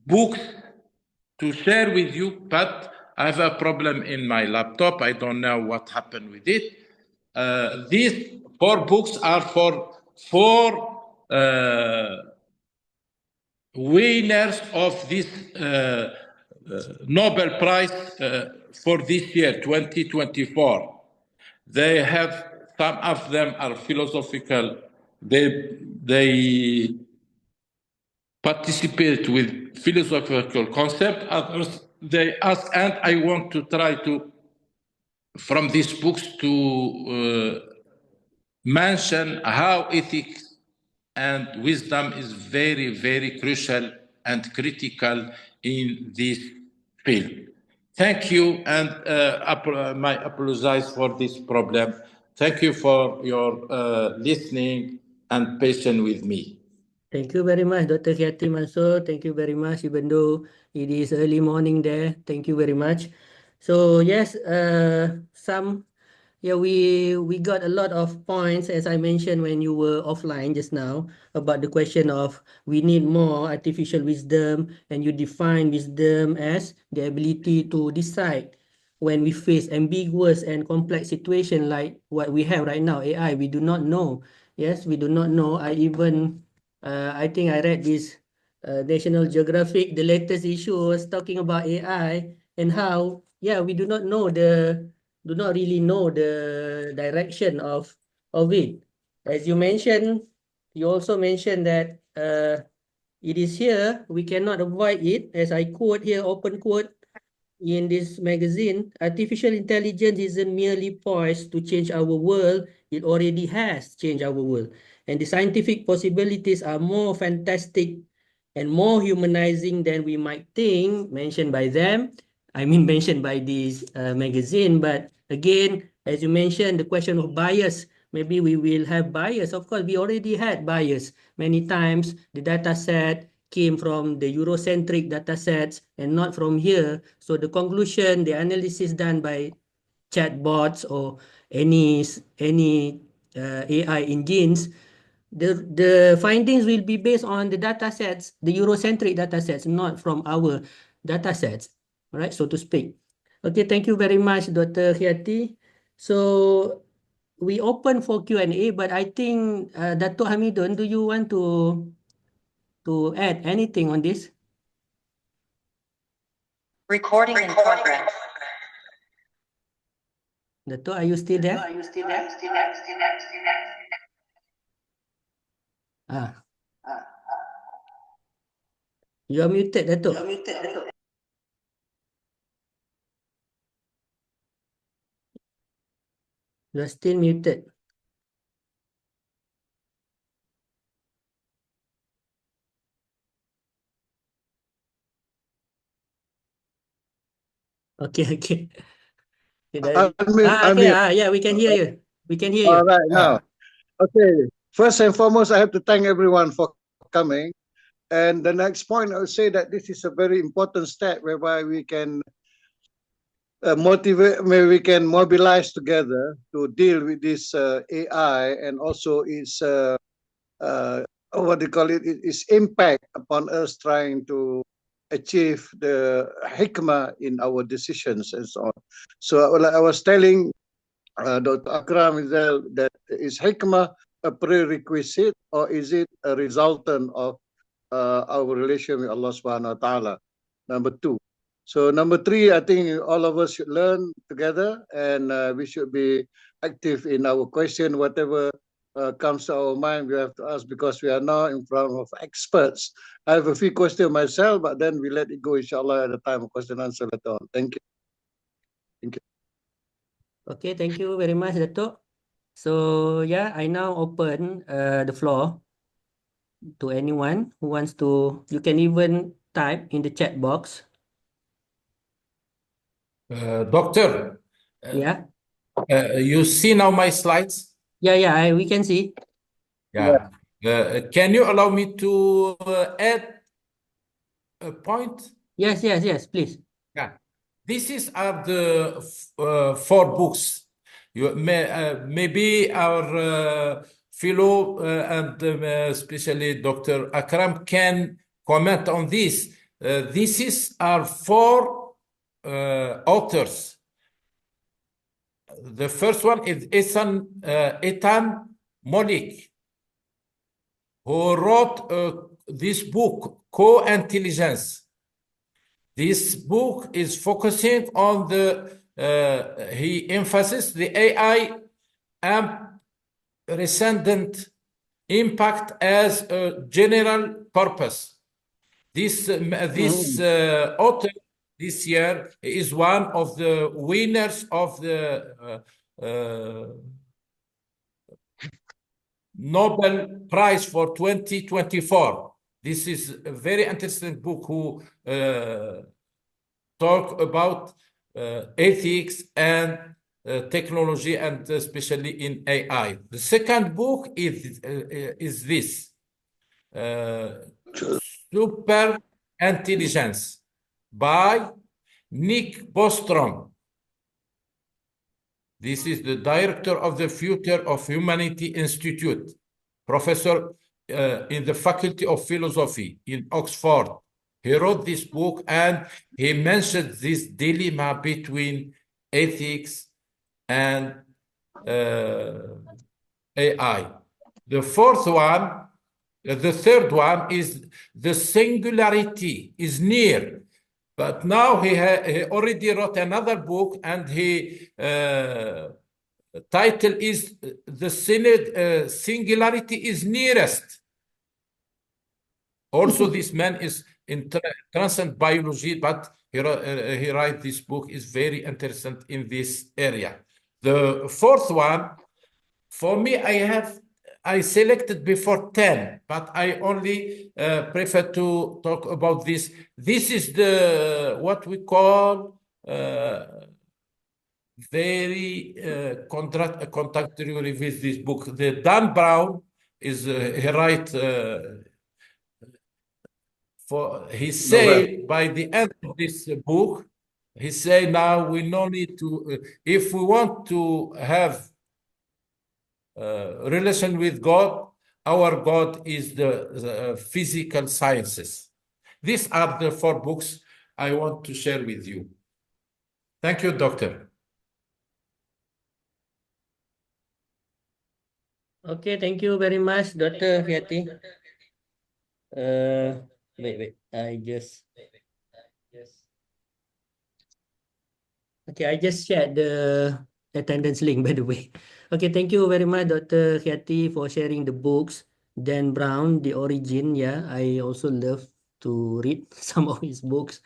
S3: books to share with you, but I have a problem in my laptop. I don't know what happened with it. These 4 books are for 4 winners of this Nobel Prize for this year, 2024. They have, some of them are philosophical. They participate with philosophical concept. Others, they ask, and I want to try to, from these books, to mention how ethics and wisdom is very, very crucial and critical in this field. Thank you, and I apologize for this problem. Thank you for your listening and patience with me.
S2: Thank you very much, Dr. Khiati, Mansour. Thank you very much, even though it is early morning there. Thank you very much. So yes, we got a lot of points, as I mentioned when you were offline just now, about the question of we need more artificial wisdom, and you define wisdom as the ability to decide when we face ambiguous and complex situation like what we have right now, AI. We do not know. Yes, we do not know. I think I read this National Geographic, the latest issue was talking about AI and how, we do not know the do not really know the direction of it. As you mentioned, you also mentioned that it is here, we cannot avoid it. As I quote here, open quote, in this magazine, artificial intelligence isn't merely poised to change our world, it already has changed our world. And the scientific possibilities are more fantastic and more humanizing than we might think, mentioned by them. I mean, mentioned by this magazine. But again, as you mentioned, the question of bias, maybe we will have bias. Of course, we already had bias many times. The data set came from the Eurocentric data sets and not from here. So the conclusion, the analysis done by chatbots or any AI engines, the findings will be based on the data sets, the Eurocentric data sets, not from our data sets, right, so to speak. Okay, thank you very much, Dr. Khiati. So we open for Q&A, but I think Dato' Hamidun, do you want to add anything on this?
S4: Recording in progress.
S2: Dato', are you still there? Ah. You are muted, Dato'. You are still muted. Okay. Yeah, we can hear you. We can hear you.
S5: All right, now. Okay, first and foremost, I have to thank everyone for coming. And the next point, I would say that this is a very important step whereby we can we can mobilize together to deal with this AI and also its what do you call it? Its impact upon us trying to achieve the hikmah in our decisions and so on. So I was telling Dr. Akram that is hikmah a prerequisite or is it a resultant of our relation with Allah Subhanahu wa Taala? Number two. So number three, I think all of us should learn together and we should be active in our question, whatever comes to our mind, we have to ask because we are now in front of experts. I have a few questions myself, but then we let it go, inshallah, at the time of question and answer later on. Thank you. Thank you.
S2: Okay, thank you very much, Dato'. So yeah, I now open the floor to anyone who wants to. You can even type in the chat box.
S3: Doctor,
S2: Yeah.
S3: You see now my slides?
S2: Yeah, we can see.
S3: Yeah. Can you allow me to add a point?
S2: Yes, please.
S3: Yeah. These are the 4 books. You maybe our fellow and especially Dr. Akram can comment on this. These are 4 authors. The first one is Ethan Monique, who wrote this book, Co-Intelligence. This book is focusing on he emphasizes the AI and transcendent impact as a general purpose. This author this year is one of the winners of the Nobel Prize for 2024. This is a very interesting book who talk about ethics and technology and especially in AI. The second book is this, Super Intelligence by Nick Bostrom. This is the director of the Future of Humanity Institute, professor in the Faculty of Philosophy in Oxford. He wrote this book and he mentioned this dilemma between ethics and AI. The third one is the singularity is near. But now he already wrote another book, and he title is the singularity is nearest. Also, this man is in transcend biology, but he write this book is very interesting in this area. The fourth one, for me, I selected before 10, but I only prefer to talk about this. This is the what we call very contradictory with this book. The Dan Brown is he write he say by the end of this book, he say now we no need to if we want to have relation with God, our God is the physical sciences. These are the 4 books I want to share with you. Thank you, Doctor.
S2: Okay, thank you very much, Dr. Khiati. Wait, I just okay, I just shared the attendance link, by the way. Okay, thank you very much, Dr. Khiati, for sharing the books. Dan Brown, The Origin, yeah, I also love to read some of his books.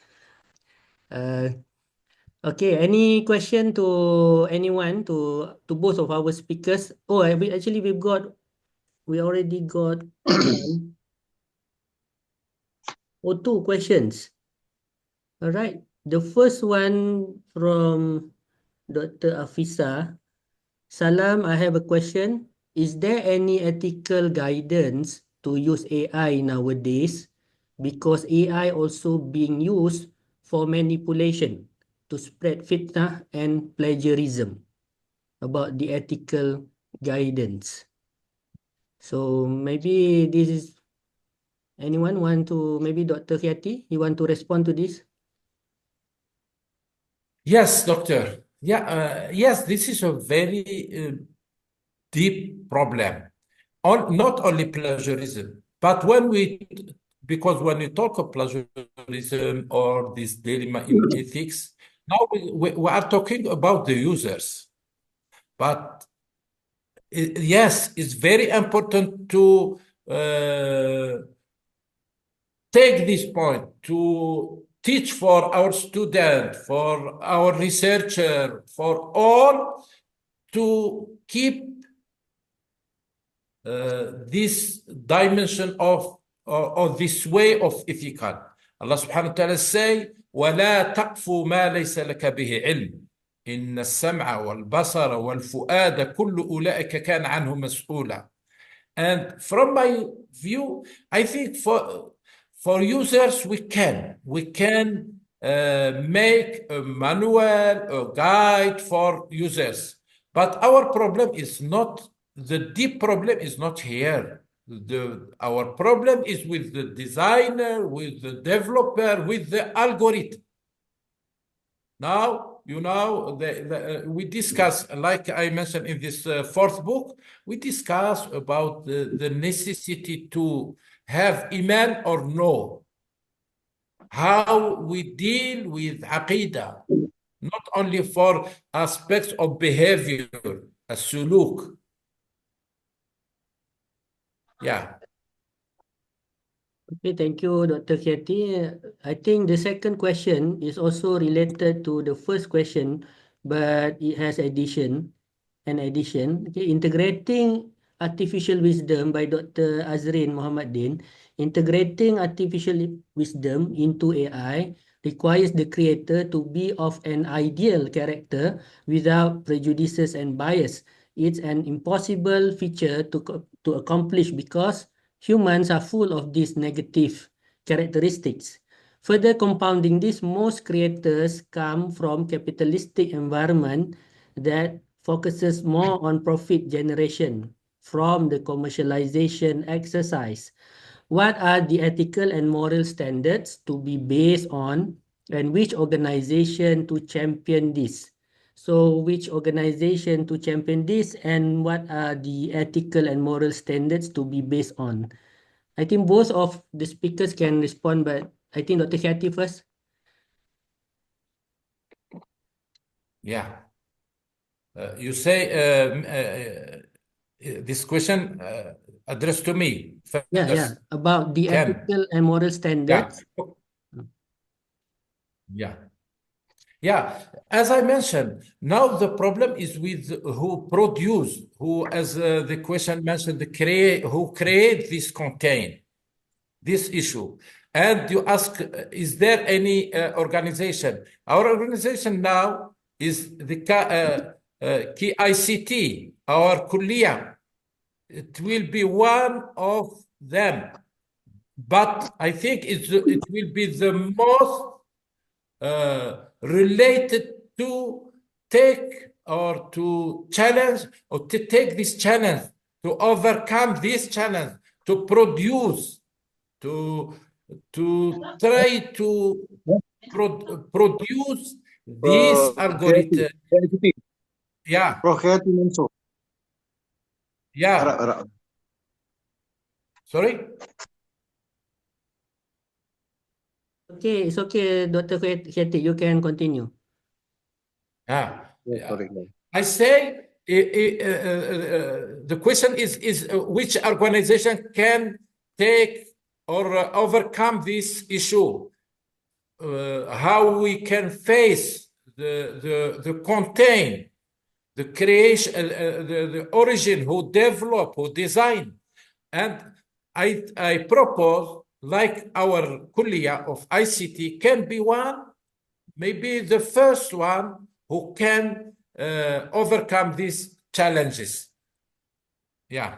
S2: Okay, any question to anyone, to both of our speakers? Oh, we already got one or 2 questions. All right, the first one from Dr. Afisa. Salam, I have a question. Is there any ethical guidance to use AI nowadays? Because AI also being used for manipulation to spread fitnah and plagiarism. About the ethical guidance. So maybe this is anyone want to, maybe Dr. Khiati, you want to respond to this?
S3: Yes, Doctor. Yeah, yes, this is a very deep problem. Not only plagiarism, but because when we talk of plagiarism or this dilemma in ethics, now we are talking about the users. But yes, it's very important to take this point to teach for our student, for our researcher, for all to keep this dimension of or this way of ethical. Allah subhanahu wa ta'ala say, وَلَا تَقْفُ مَا لَيْسَ لَكَ بِهِ عِلْمٍ إِنَّ السَّمْعَ وَالْبَصَرَ وَالْفُؤَادَ كُلُّ أُولَئِكَ كَانَ عَنْهُ مسؤولا. And from my view, I think for users, we can make a manual, a guide for users. But our problem is not, the deep problem is not here. Our problem is with the designer, with the developer, with the algorithm. Now, you know, we discuss, like I mentioned in this 4th book, we discuss about the necessity to have iman or no. How we deal with aqidah, not only for aspects of behavior, a suluk. Yeah.
S2: Okay, thank you, Dr. Khiati. I think the second question is also related to the first question, but it has an addition. Okay, integrating artificial wisdom by Dr. Azrin Muhammadin. Integrating artificial wisdom into AI requires the creator to be of an ideal character without prejudices and bias. It's an impossible feature to accomplish because humans are full of these negative characteristics. Further compounding this, most creators come from capitalistic environment that focuses more on profit generation from the commercialization exercise. What are the ethical and moral standards to be based on, and which organization to champion this? So which organization to champion this, and what are the ethical and moral standards to be based on? I think both of the speakers can respond, but I think Dr. Khiati first.
S3: Yeah. You say this question addressed to me
S2: Yeah,
S3: first.
S2: about the
S3: Can.
S2: ethical and moral
S3: Yeah.
S2: standards.
S3: Yeah. Yeah. As I mentioned, now the problem is with who produce, who, as the question mentioned, who create this content, this issue. And you ask, is there any organization? Our organization now is the KICT, our kulliyah. It will be one of them. But I think it will be the most related to take or to challenge or to take this challenge, to overcome this challenge, to produce, to try to produce this algorithm.
S5: Khiati.
S3: Yeah,
S5: Bro, Khiati Mansour.
S3: yeah. Sorry?
S2: Okay, it's okay, Dr. Khiati, you can continue.
S3: Ah,
S5: Yeah, sorry.
S3: I say the question is which organization can take or overcome this issue? How we can face the contain, the creation, the origin, who develop, who design, and I propose like our kulliyah of ICT can be one, maybe the first one who can overcome these challenges. Yeah.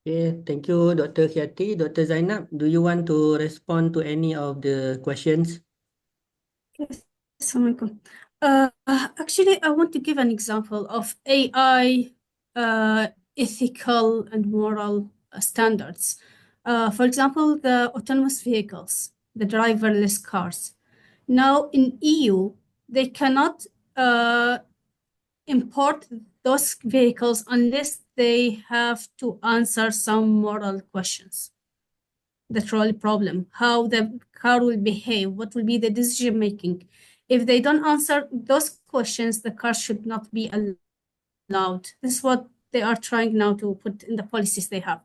S2: Okay, thank you, Dr. Khiati. Dr. Zainab, do you want to respond to any of the questions?
S1: Yes, Assalamu'alakum. Actually, I want to give an example of AI ethical and moral standards. For example, the autonomous vehicles, the driverless cars. Now, in EU, they cannot import those vehicles unless they have to answer some moral questions. The trolley problem, how the car will behave, what will be the decision making. If they don't answer those questions, the car should not be allowed. This is what they are trying now to put in the policies they have.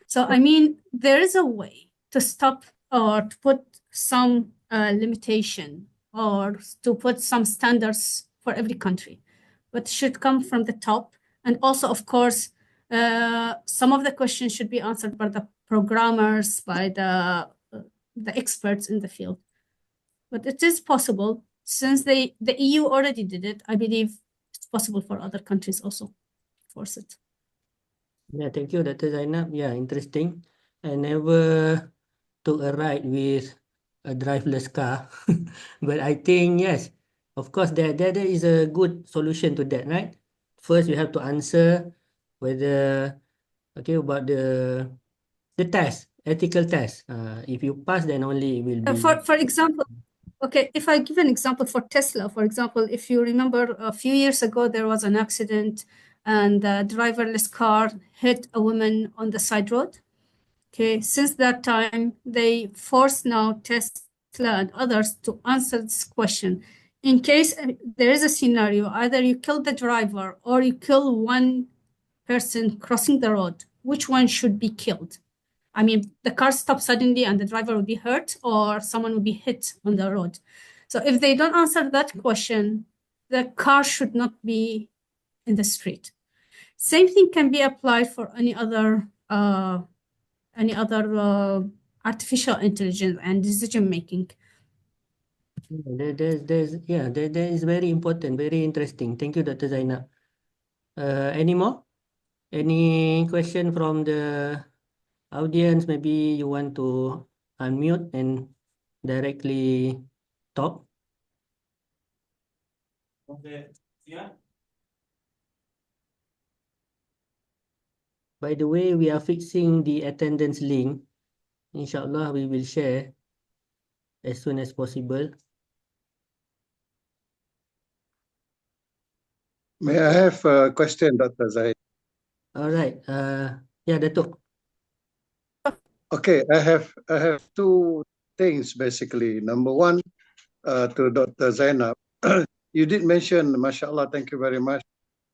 S1: So, I mean, there is a way to stop or to put some limitation or to put some standards for every country, but should come from the top. And also, of course, some of the questions should be answered by the programmers, by the experts in the field. But it is possible since the EU already did it. I believe it's possible for other countries also to force it.
S2: Yeah, thank you, Dr. Zainab. Yeah, interesting. I never took a ride with a driverless car, but I think yes, of course, there is a good solution to that, right? First, you have to answer whether about the test, ethical test. If you pass, then only it will be.
S1: For example, okay, if I give an example for Tesla, for example, if you remember a few years ago, there was an accident and the driverless car hit a woman on the side road. Okay, since that time, they force now Tesla and others to answer this question. In case there is a scenario, either you kill the driver or you kill one person crossing the road, which one should be killed? I mean, the car stops suddenly and the driver will be hurt or someone will be hit on the road. So if they don't answer that question, the car should not be in the street. Same thing can be applied for any other artificial intelligence and decision making.
S2: That is very important, very interesting. Thank you, Dr. Zainab. Any more? Any question from the audience? Maybe you want to unmute and directly talk.
S6: Okay. Yeah.
S2: By the way, we are fixing the attendance link. Inshallah, we will share as soon as possible.
S5: May I have a question, Dr. Zahid?
S2: All right. Yeah, Datuk.
S5: Okay, I have two things basically. Number one, to Dr. Zainab, you did mention, mashallah, thank you very much,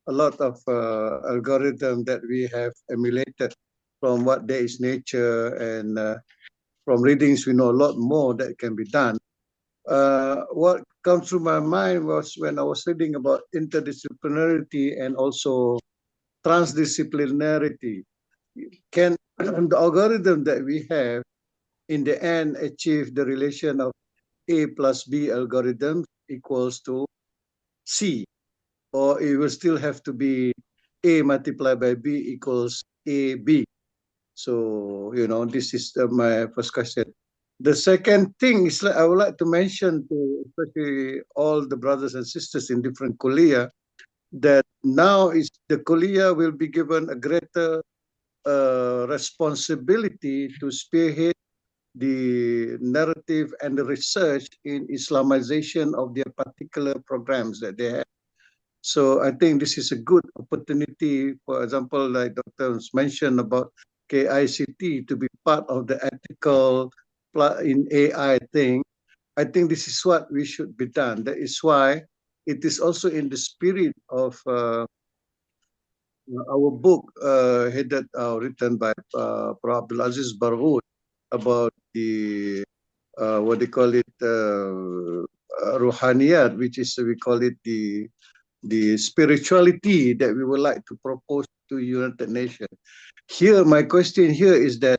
S5: a lot of algorithm that we have emulated from what there is nature, and from readings we know a lot more that can be done. What comes through my mind was when I was reading about interdisciplinarity and also transdisciplinarity. Can the algorithm that we have in the end achieve the relation of A plus B algorithm equals to C? Or it will still have to be A multiplied by B equals AB? So, you know, this is my first question. The second thing is, I would like to mention to especially all the brothers and sisters in different kuliah, that now is the kuliah will be given a greater responsibility to spearhead the narrative and the research in Islamization of their particular programs that they have. So I think this is a good opportunity, for example, like Dr. mentioned about KICT to be part of the ethical in AI thing. I think this is what we should be done. That is why it is also in the spirit of our book written by Prof. Abdulaziz Barhoud about the what they call it ruhaniyat, which is we call it the spirituality that we would like to propose to United Nations. Here, my question here is that,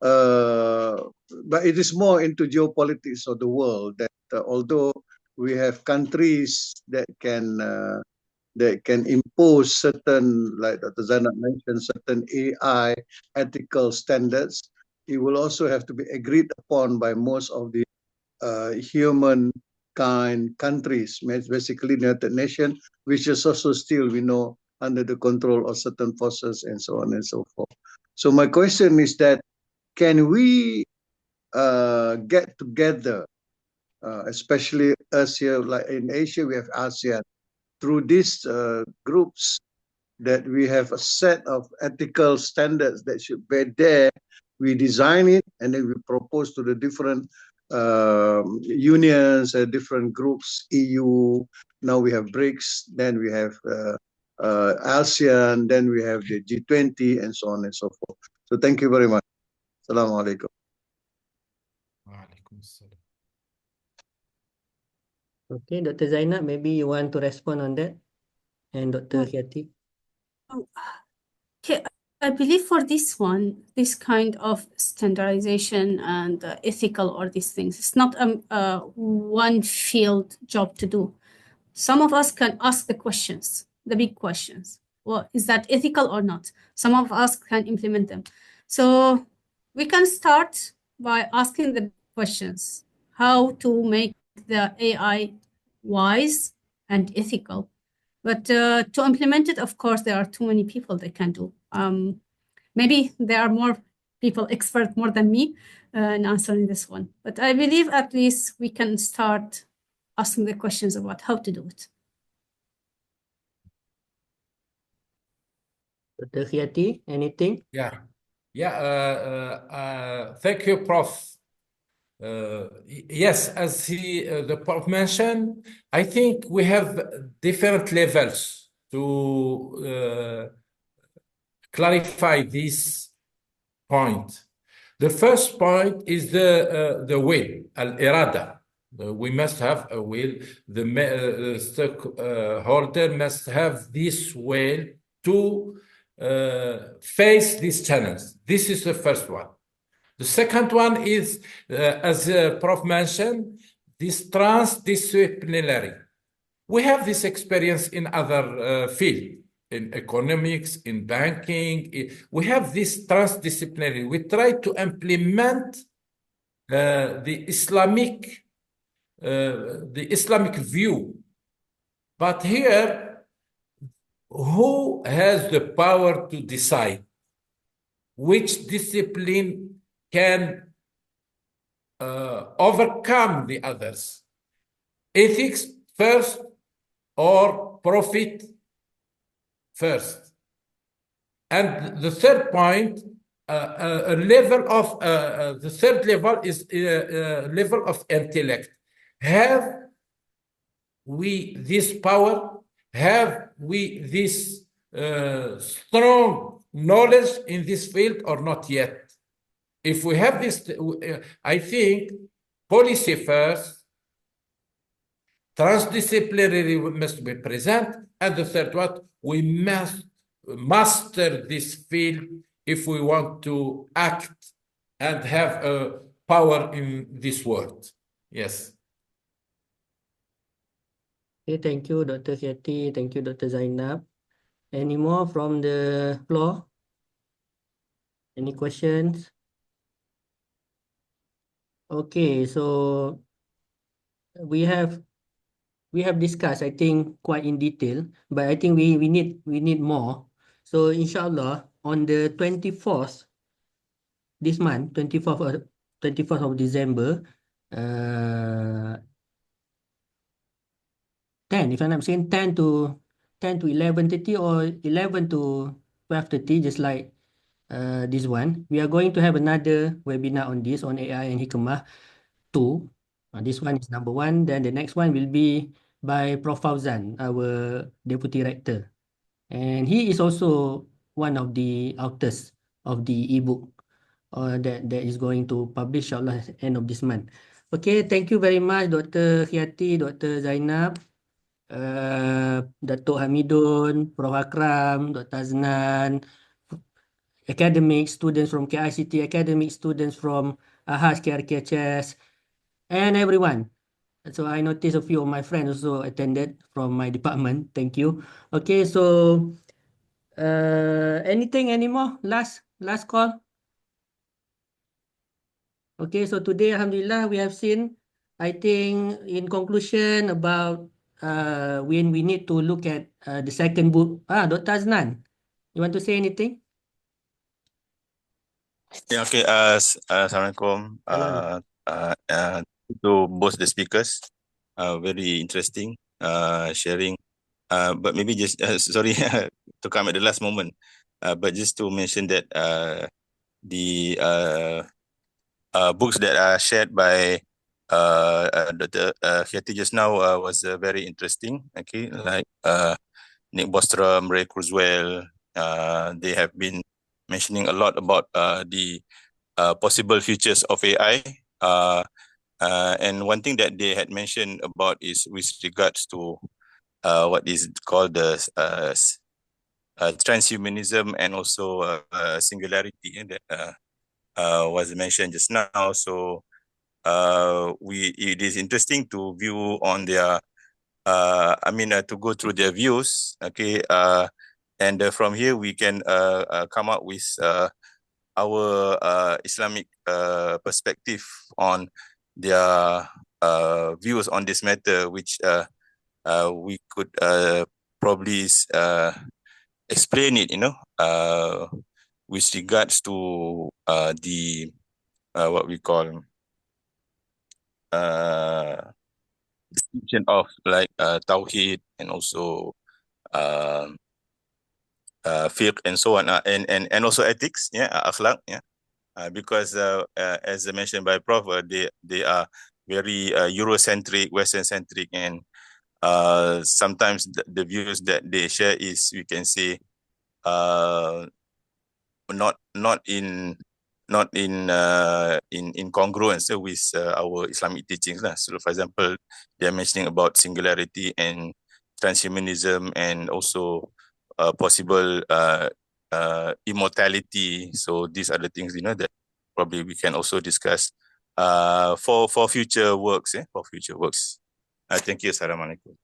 S5: but it is more into geopolitics of the world, that although we have countries that can impose certain, like Dr. Zainab mentioned, certain AI ethical standards, it will also have to be agreed upon by most of the humankind countries, basically the United Nations, which is also still, we know, under the control of certain forces and so on and so forth. So my question is that, can we get together, especially us here, like in Asia, we have ASEAN, through these groups, that we have a set of ethical standards that should be there. We design it and then we propose to the different unions, different groups, EU, now we have BRICS, then we have ASEAN, then we have the G20 and so on and so forth. So thank you very much. Assalamu'alakum.
S2: Okay, Dr. Zainab, maybe you want to respond on that? And Dr. Khiati?
S1: Okay, I believe for this one, this kind of standardization and ethical or these things, it's not a one field job to do. Some of us can ask the questions, the big questions. Well, is that ethical or not? Some of us can implement them. So we can start by asking the questions, how to make the AI wise and ethical. But to implement it, of course, there are too many people that can do. Maybe there are more people expert more than me in answering this one. But I believe at least we can start asking the questions about how to do it.
S2: Dr. Khiati, anything?
S3: Yeah. Thank you, Prof. Yes, as the Prof mentioned, I think we have different levels to clarify this point. The first point is the will, al-irada. We must have a will. The stakeholder must have this will to face these challenges. This is the first one. The second one is, as Prof mentioned, this transdisciplinary. We have this experience in other fields, in economics, in banking. We have this transdisciplinary. We try to implement the Islamic view. But here, who has the power to decide which discipline can overcome the others? Ethics first or profit first? And the third point, the third level is level of intellect. Have we this power? Have we this strong knowledge in this field or not yet? If we have this, I think policy first, transdisciplinary must be present, and the third one, we must master this field if we want to act and have a power in this world. Yes.
S2: Okay, thank you, Dr. Khiati. Thank you, Dr. Zainab. Any more from the floor? Any questions? Okay, so we have discussed, I think, quite in detail, but I think we need more. So inshallah, on the 24th this month, 24th of December, 10, if I'm not mistaken, 10 to 11:30 or 11 to 12:30, just like this one. We are going to have another webinar on this, on AI and Hikmah 2. This one is number 1. Then the next one will be by Prof. Fauzan, our Deputy Rector. And he is also one of the authors of the ebook that is going to publish, inshallah, at the end of this month. Okay, thank you very much, Dr. Khiati, Dr. Zainab, Datuk Hamidun, Prof. Akram, Dr. Aznan, academic students from KICT, academic students from AHAS, KRKHS, and everyone. So I noticed a few of my friends also attended from my department. Thank you. Okay, so anything anymore? Last call. Okay, so today, alhamdulillah, we have seen, I think, in conclusion about when we need to look at the second book. Dr. Aznan, you want to say anything?
S6: Yeah, okay. Assalamualaikum.
S2: Hello.
S6: To both the speakers, very interesting sharing. But maybe just sorry to come at the last moment. But just to mention that the books that are shared by Dr. Khiati just now was very interesting. Okay, like Nick Bostrom, Ray Kurzweil, they have been mentioning a lot about the possible futures of AI. And one thing that they had mentioned about is with regards to what is called the transhumanism and also singularity that was mentioned just now. So it is interesting to view on their, to go through their views. Okay, and from here we can come up with our Islamic perspective on their views on this matter, which we could probably explain it, with regards to the what we call distinction of like Tawheed and also fiqh and so on, and also ethics, akhlaq, because as mentioned by Prof, they are very Eurocentric, Western-centric, and sometimes the views that they share is, we can say, not in congruence with our Islamic teachings. So, for example, they are mentioning about singularity and transhumanism, and also possible immortality. So these are the things that probably we can also discuss for future works. Thank you. Assalamualaikum.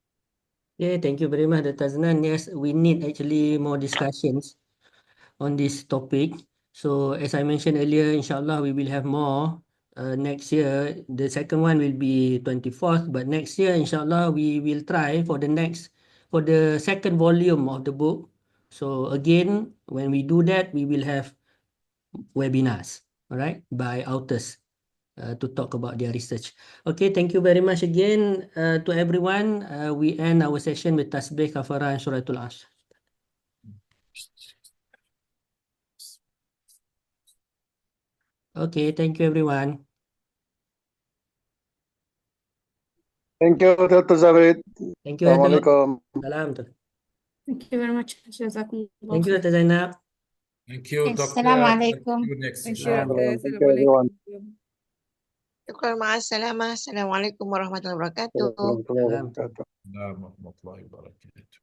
S2: Yeah, thank you very much, Dr. Aznan. Yes, we need actually more discussions on this topic. So as I mentioned earlier, inshallah, we will have more next year. The second one will be 24th, but next year, inshallah, we will try for the second volume of the book. So again, when we do that, we will have webinars, all right, by authors to talk about their research. Okay, thank you very much again to everyone. We end our session with Tasbih, Kafara, and Suratul Asr. Okay, thank you everyone.
S5: Thank you, Dr. Zahid.
S2: Thank you, Dr.
S5: Assalamualaikum.
S2: Salam.
S1: Thank you very much. جزاكم الله
S2: Thank you,
S1: خير.
S2: Dr. Zainab.
S3: Thank you, Dr.
S7: Assalamualaikum.
S3: See you next,
S8: Thank you,
S3: inshallah.
S8: Doctor.
S5: Thank you, everyone.
S7: Syukran ma'assalamah. Assalamualaikum warahmatullahi wabarakatuh.
S5: Warahmatullahi
S2: Salam.
S5: wabarakatuh.
S3: Warahmatullahi wabarakatuh.